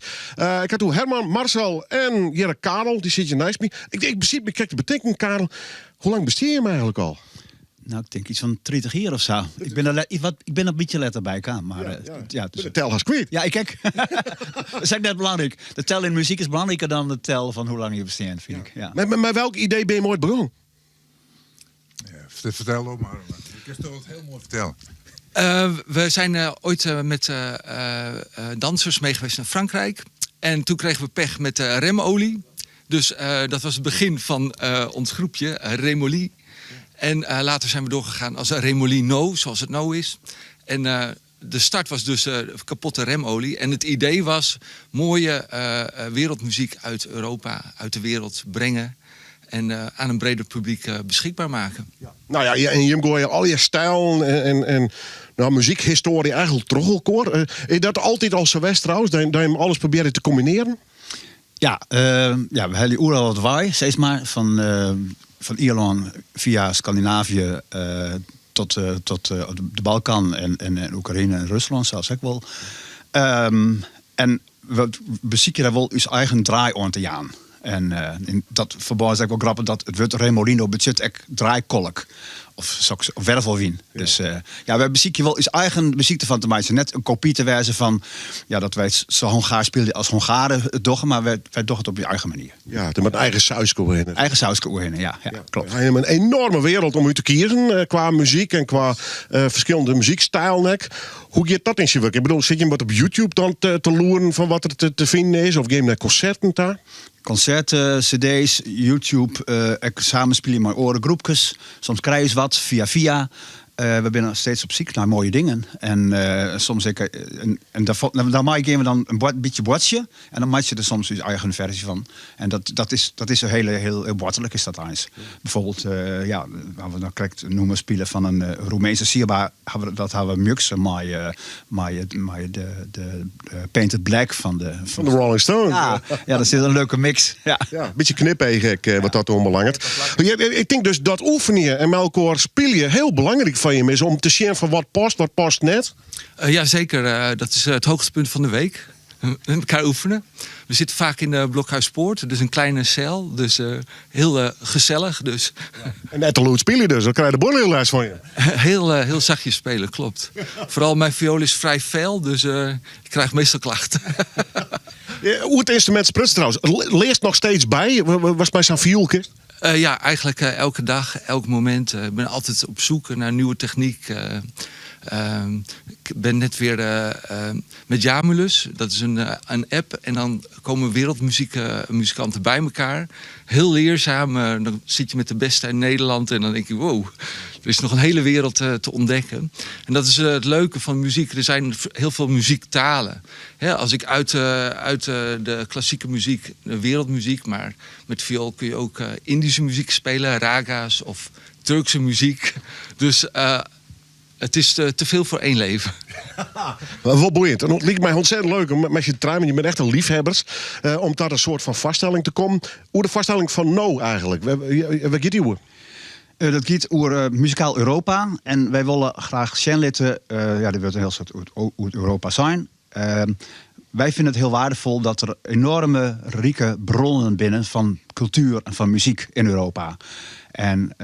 Ik had toen Herman, Marcel en Jere Karel. Die zit je naast me. Ik beziet me, kijk te bedenken, Karel. Hoe lang besteed je hem eigenlijk al? Nou, ik denk iets van 30 jaar of zo. Ik ben een beetje letter bij elkaar. Maar, dus, de tel has kwijt. Ja, kijk. Dat is ook net belangrijk. De tel in muziek is belangrijker dan de tel van hoe lang je bestaat, vind ik. Ja. Maar welk idee ben je ooit begonnen? Ja, vertel ook maar. Ik kan het heel mooi vertellen. We zijn ooit met dansers mee geweest naar Frankrijk. En toen kregen we pech met remolie. Dus dat was het begin van ons groepje, Remolie. En later zijn we doorgegaan als Remolino, zoals het nou is. En de start was dus kapotte remolie. En het idee was mooie wereldmuziek uit Europa, uit de wereld brengen. En aan een breder publiek beschikbaar maken. Ja. Nou ja, en je gooit al je stijl en muziekhistorie eigenlijk terug elkaar. Is dat altijd al zo west trouwens, dat je hem alles probeert te combineren? Ja, we hebben overal wat waai, steeds maar. Van Ierland via Scandinavië tot de Balkan en Oekraïne en Rusland zelfs ook wel. En we bezieken daar wel ons eigen draai aan te gaan. En in dat verband is ook wel grappig dat het wordt Remolino budget ook draaikolk. Of wervelwien. Ja. Dus wij bezieken wel ons eigen muziek ervan te maken. Net een kopie te wijzen van dat wij zo Hongaar speelden als Hongaren het doggen, maar wij doggen het op je eigen manier. Ja, met eigen sausje in. Eigen sausje in, ja, klopt. We hebben een enorme wereld om u te kiezen qua muziek en qua verschillende muziekstijlen. Hoe gaat dat in je werk? Ik bedoel, zit je wat op YouTube dan te loeren van wat er te vinden is? Of ga je naar concerten daar? Concerten, cd's, YouTube, samenspelen met orengroepjes. Soms krijg je wat via. We zijn nog steeds op zoek naar mooie dingen. En soms daar maak je dan een beetje bordje. En dan maak je er soms je eigen versie van. En dat is een heel bordelijk is dat eens. Bijvoorbeeld, waar we dan correct noemen spelen van een Roemeense sierbaar. Dat hebben we mux, maar de Painted Black van de Rolling Stones. Ja, dat is een leuke mix. Ja, een beetje knippig wat dat onbelangrijk. Ik denk dus dat oefenen en met elkaar spelen heel belangrijk van je is om te zien van wat past net. Ja, zeker. Dat is het hoogtepunt van de week. Met elkaar oefenen. We zitten vaak in de Blokhuispoort. Dus een kleine cel. Dus heel gezellig. Dus. Ja. En net te lood spelen dus. Dan krijg je de boel heel les van je. Heel zachtjes spelen, klopt. Vooral mijn viool is vrij fel. Dus ik krijg meestal klachten. Hoe het instrument sprutst trouwens. Leest nog steeds bij? Was bij zo'n vioolkist? Ja, eigenlijk elke dag, elk moment. Ik ben altijd op zoek naar nieuwe techniek. Ik ben net weer met Jamulus. Dat is een app. En dan komen wereldmuzikanten bij elkaar. Heel leerzaam. Dan zit je met de beste in Nederland. En dan denk je, wow, er is nog een hele wereld te ontdekken. En dat is het leuke van muziek. Er zijn heel veel muziektalen. Als ik uit de klassieke muziek, de wereldmuziek, maar met viool kun je ook Indische muziek spelen, raga's of Turkse muziek. Dus het is te veel voor één leven. Wel boeiend. En het lijkt mij ontzettend leuk met je trein. Je bent echt een liefhebbers. Om tot een soort van vaststelling te komen. Hoe de vaststelling van No eigenlijk? Wat gaat die over? Dat gaat over muzikaal Europa. En wij willen graag Sjenlitten. Die wil een heel soort uit Europa zijn. Wij vinden het heel waardevol dat er enorme, rieke bronnen binnen van cultuur en van muziek in Europa. En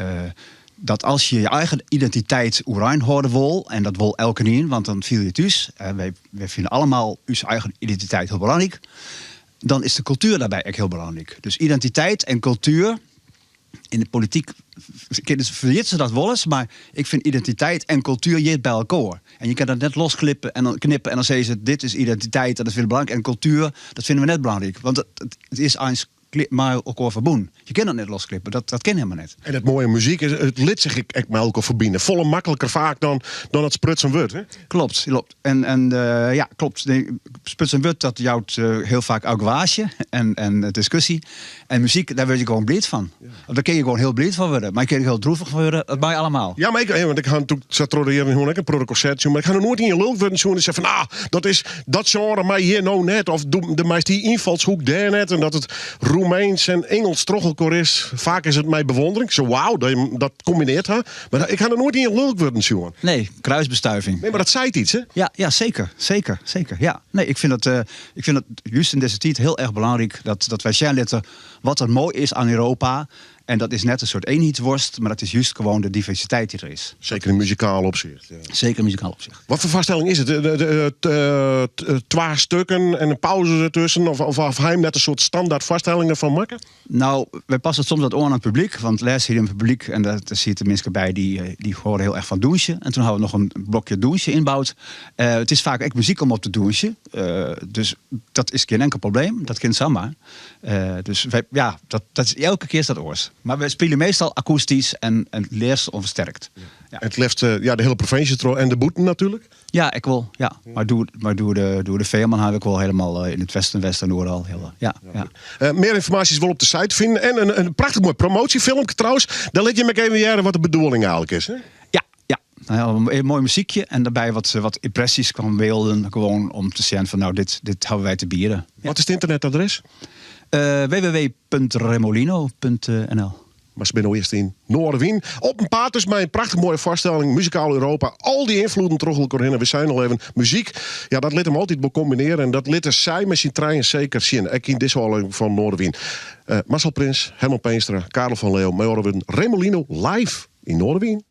dat als je je eigen identiteit oerijn houden wil, en dat wil elke niet, want dan viel je thuis. Wij vinden allemaal onze eigen identiteit heel belangrijk. Dan is de cultuur daarbij ook heel belangrijk. Dus identiteit en cultuur. In de politiek vergeet ze dat wel eens, maar ik vind identiteit en cultuur je bij elkaar. En je kan dat net losknippen en dan zeggen ze: dit is identiteit en dat vinden we belangrijk. En cultuur, dat vinden we net belangrijk. Want het is eens maar ook over boen. Je kan dat net losklippen, dat ken helemaal net. En het mooie muziek is, het lid zich ik met elkaar verbinden. Volle makkelijker vaak dan het sprutsen wordt. Hè? Klopt. Ja, klopt. Sprutsen wordt, dat jouwt heel vaak ook waasje en discussie. En muziek, daar word je gewoon bleed van. Daar kun je gewoon heel bleed van worden. Maar je kun er heel droevig van worden, dat bij allemaal. Ja, maar want ik ga natuurlijk, zat er hier gewoon een productconcert, maar ik ga er nooit in je lul worden en zeggen van, dat is dat genre, maar hier nou net. Of de meest die invalshoek daar net. En dat het Roemeens en Engels trochelkoor is. Vaak is het mijn bewondering. Zo wauw, dat combineert hè. Maar ik ga er nooit in je lul worden, jongen. Nee, kruisbestuiving. Nee, maar dat zei iets, hè? Ja, zeker. Ja. Nee, ik vind dat juist in deze tijd heel erg belangrijk dat wij Sjernlitten wat er mooi is aan Europa. En dat is net een soort eenheidsworst, maar dat is juist gewoon de diversiteit die er is. Zeker in muzikaal opzicht. Ja. Zeker in muzikaal opzicht. Wat voor vaststelling is het? 2 stukken en een pauze ertussen? Of hij net een soort standaard vaststellingen van maken? Nou, wij passen soms wat aan het publiek. Want les hier in het publiek, en daar zitten mensen bij die horen heel erg van douchen. En toen hadden we nog een blokje douchen inbouwd. Het is vaak echt muziek om op te douchen. Dus dat is geen enkel probleem. Dat kent zomaar. Dus dat is elke keer is dat oors. Maar we spelen meestal akoestisch en leers onversterkt. Ja. Het left de hele provincie en de boeten natuurlijk. Ja, ik wil. Ja. Maar door de Veerman heb ik wel helemaal in het westen en overal. Ja. Meer informatie is wel op de site vinden. En een prachtig mooi promotiefilmpje trouwens. Daar let je me even jaren wat de bedoeling eigenlijk is. Hè? Ja. Nou, een mooi muziekje en daarbij wat impressies kwam beelden. Gewoon om te zeggen van dit hebben wij te bieden. Ja. Wat is het internetadres? www.remolino.nl. Maar ze zijn eerst in Noorderwien. Op een paard dus met een prachtig mooie voorstelling. Muzikaal Europa. Al die invloeden terug elkaar. We zijn al even muziek. Ja, dat liet hem altijd wel combineren. En dat liet er zij met zijn trein zeker zien. Ik in deze al van Noorderwien. Marcel Prins, Herman Peenstra, Karel van Leeuw. Wij horen Remolino live in Noorderwien.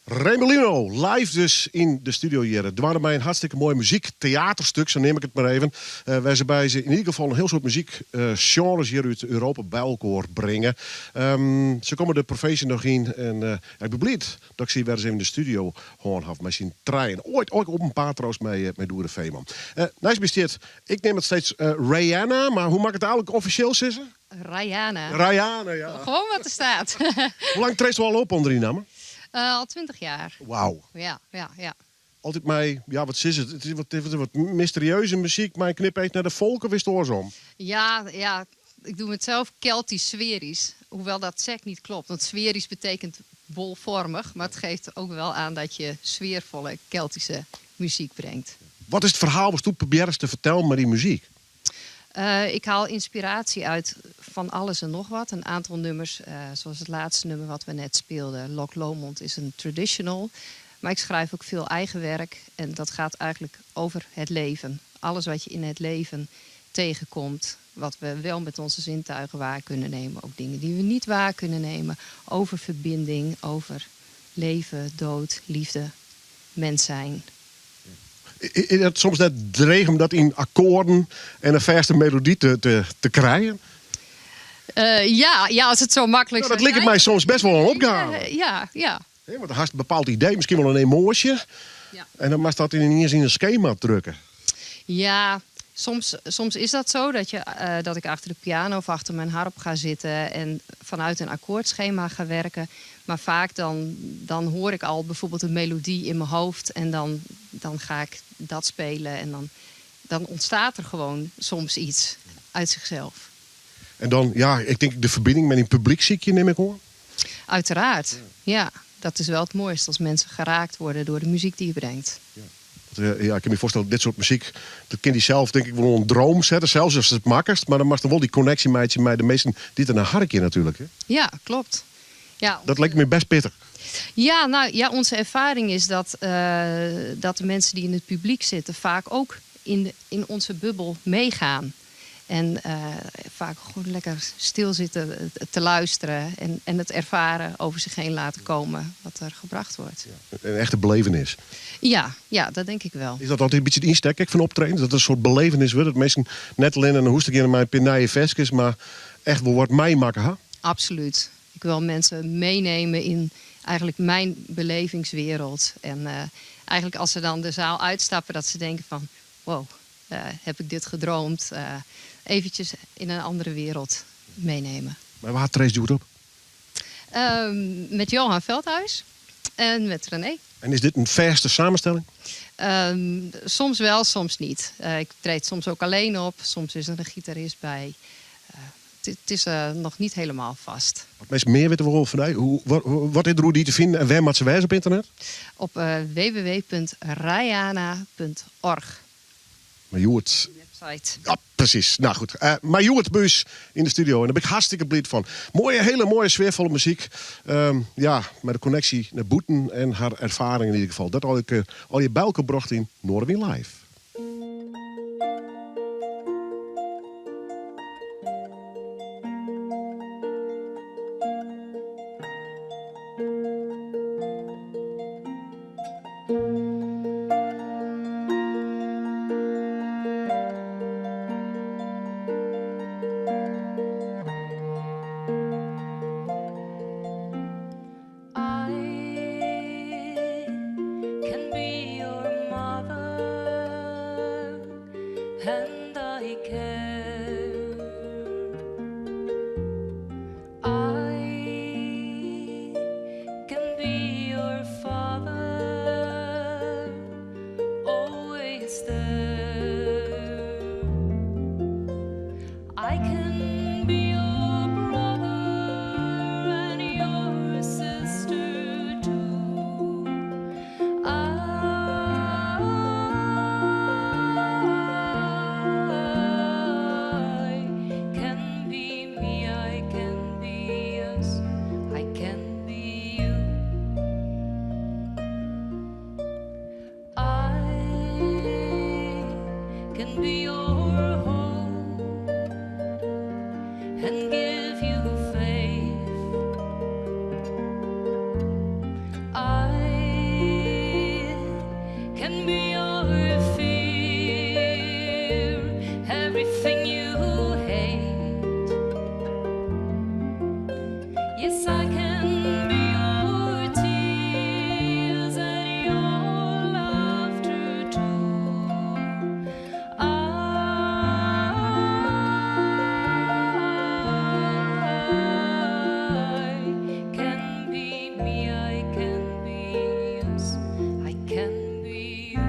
Remolino, live dus in de studio hier. Het waren mij een hartstikke mooi muziektheaterstuk, zo neem ik het maar even. Waar ze bij ze in ieder geval een heel soort muziekgenres hier uit Europa bij elkaar brengen. Ze komen de professie nog in en ik ben blij dat ik zie waar ze in de studio gewoon have met zijn trein. Ooit op een paar troost mee door de Veeman. Nice besteed. Ik neem het steeds Rihanna, maar hoe mag het eigenlijk officieel zitten? Rihanna. Rihanna, ja. Gewoon wat er staat. Hoe lang treedt ze al op onder die namen? Al 20 jaar. Wauw. Ja. Altijd mij, ja, wat is het? Het is wat mysterieuze muziek, maar knip echt naar de volk of is het oorsom? Ja, ik doe het zelf Keltisch-sferisch. Hoewel dat sec niet klopt. Want sferisch betekent bolvormig. Maar het geeft ook wel aan dat je sfeervolle Keltische muziek brengt. Wat is het verhaal wat Stoep probeert te vertellen met die muziek? Ik haal inspiratie uit van alles en nog wat. Een aantal nummers, zoals het laatste nummer wat we net speelden. Loch Lomond is een traditional. Maar ik schrijf ook veel eigen werk. En dat gaat eigenlijk over het leven. Alles wat je in het leven tegenkomt. Wat we wel met onze zintuigen waar kunnen nemen. Ook dingen die we niet waar kunnen nemen. Over verbinding, over leven, dood, liefde, mens zijn. Is het soms net dreig om dat in akkoorden en een verste melodie te krijgen? Ja, als het zo makkelijk Nou, dat lijkt het mij soms best wel een opgave. Ja. Want dan had je een bepaald idee, misschien wel een emotie. Ja. En dan mag dat ineens in een schema drukken. Ja, soms is dat zo dat ik achter de piano of achter mijn harp ga zitten en vanuit een akkoordschema ga werken. Maar vaak dan hoor ik al bijvoorbeeld een melodie in mijn hoofd en dan ga ik dat spelen en dan ontstaat er gewoon soms iets uit zichzelf. En dan, ja, ik denk de verbinding met een publiek zie ik je, neem ik hoor. Uiteraard, ja. Dat is wel het mooiste als mensen geraakt worden door de muziek die je brengt. Ja, ik kan me voorstellen, dit soort muziek, dat kan die zelf denk ik wel een droom zetten. Zelfs als het makkelijkst, maar dan mag er wel die connectie met de meesten die er naar harken natuurlijk. Hè? Ja, klopt. Ja, dat lijkt me best pittig. Ja, nou ja, onze ervaring is dat de mensen die in het publiek zitten vaak ook in onze bubbel meegaan. En vaak gewoon lekker stilzitten te luisteren en het ervaren over zich heen laten komen wat er gebracht wordt. Een echte belevenis. Ja, dat denk ik wel. Is dat altijd een beetje de insteek van optreden? Dat het een soort belevenis wordt? Dat mensen net alleen een hoestek in mijn pinaaie vestjes, maar echt wel wat meemaken, hè? Absoluut. Ik wil mensen meenemen in eigenlijk mijn belevingswereld. En eigenlijk als ze dan de zaal uitstappen, dat ze denken van wow, heb ik dit gedroomd? Eventjes in een andere wereld meenemen. Maar waar treedt je het op? Met Johan Veldhuis en met René. En is dit een verste samenstelling? Soms wel, soms niet. Ik treed soms ook alleen op. Soms is er een gitarist bij. Het is nog niet helemaal vast. Wat mensen meer weten we van jou? Wat is er hoe die te vinden en waar moet ze wijzen op internet? Op www.rihanna.org. Maar je hoort... Website. Ja, precies. Nou goed. Maar je hoort Buus in de studio. En daar ben ik hartstikke blij van. Hele mooie, sfeervolle muziek. Met de connectie naar Boeten en haar ervaring in ieder geval. Dat al je bij elkaar bracht in Noordwien Live. Can be your mother. Yes, I can be your tears and your laughter too. I can be me, I can be us, I can be you.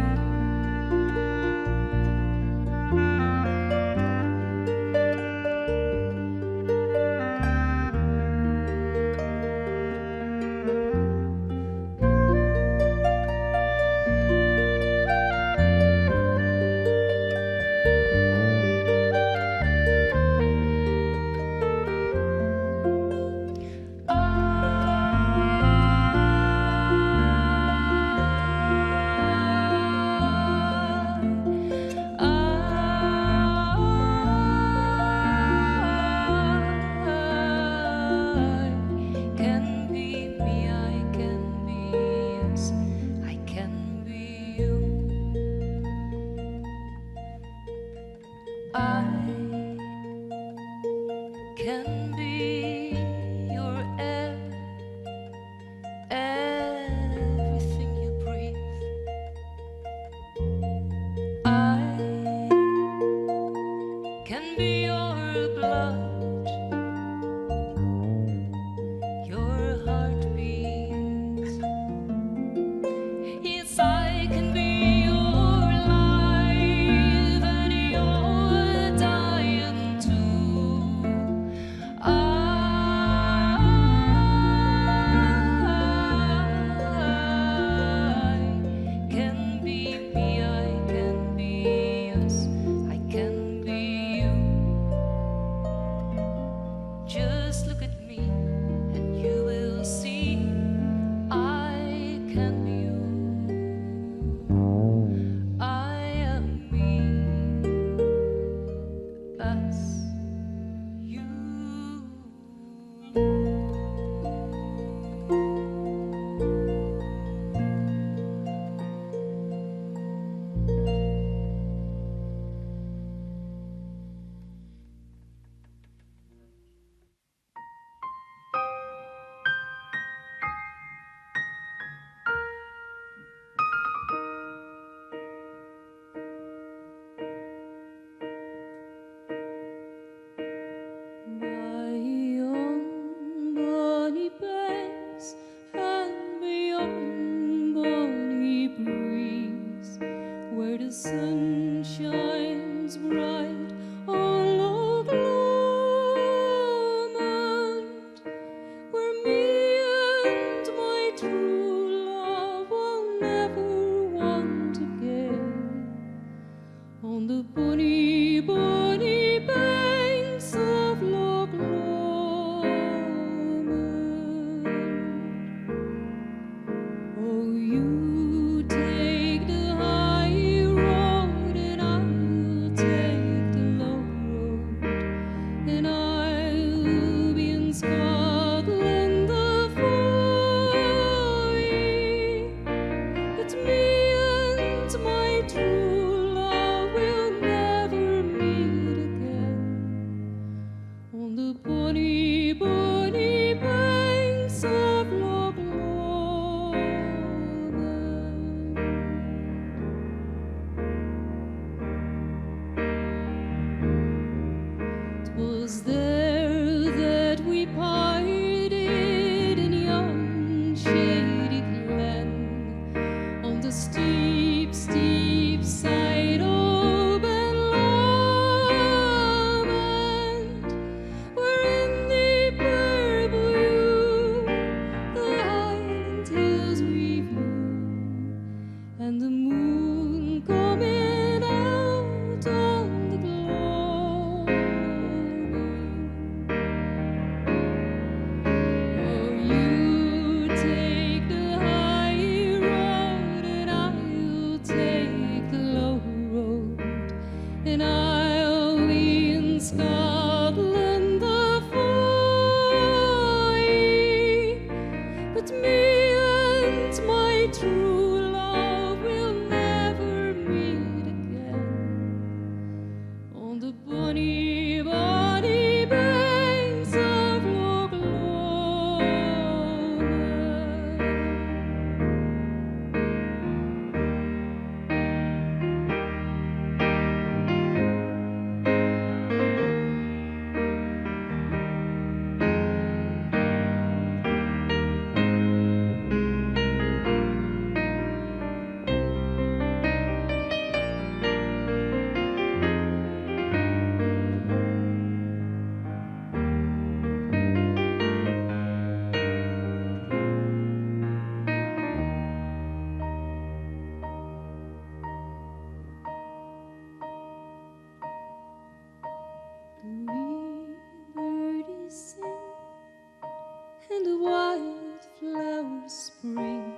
and the wildflowers spring,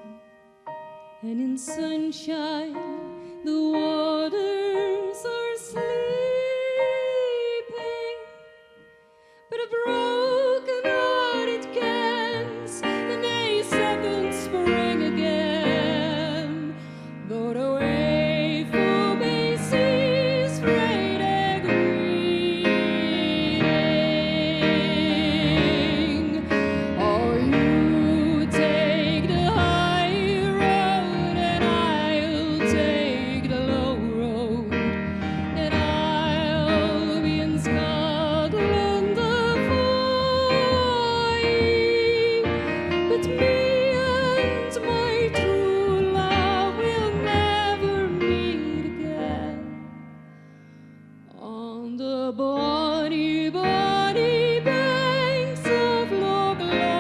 and in sunshine the waters are sleeping, but a broken-hearted cans and a second spring again, got away from a sea's freighted greeting. Oh, you take the high road and I'll take the low road, and I'll be in Scotland for ye. But me and my true love will never meet again on the bonny, bonny banks of Loch Lomond.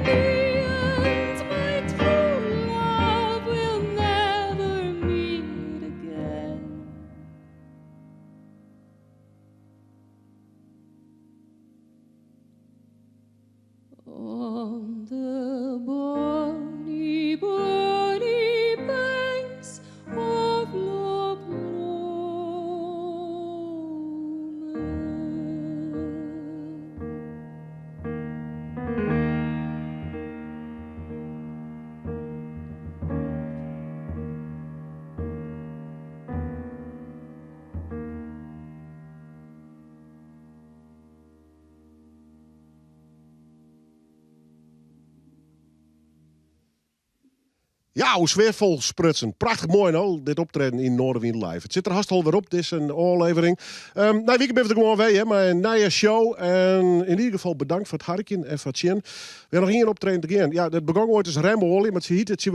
Me and my true love will never meet again. On the bonny, bonny banks of Loch Ja, hoe sfeervol sprutsen. Prachtig mooi nou, dit optreden in Noorderwind Live. Het zit er haast alweer op, dit is een oorlevering. Nou, weekend ben ik er gewoon weer, hè, maar een nieuwe show. En in ieder geval bedankt voor het harken en voor het zien. We hebben nog één optreden te gaan. Ja, dat begon ooit als Remoli, maar ze heet het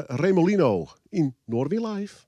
Remolino in Noorderwind Live.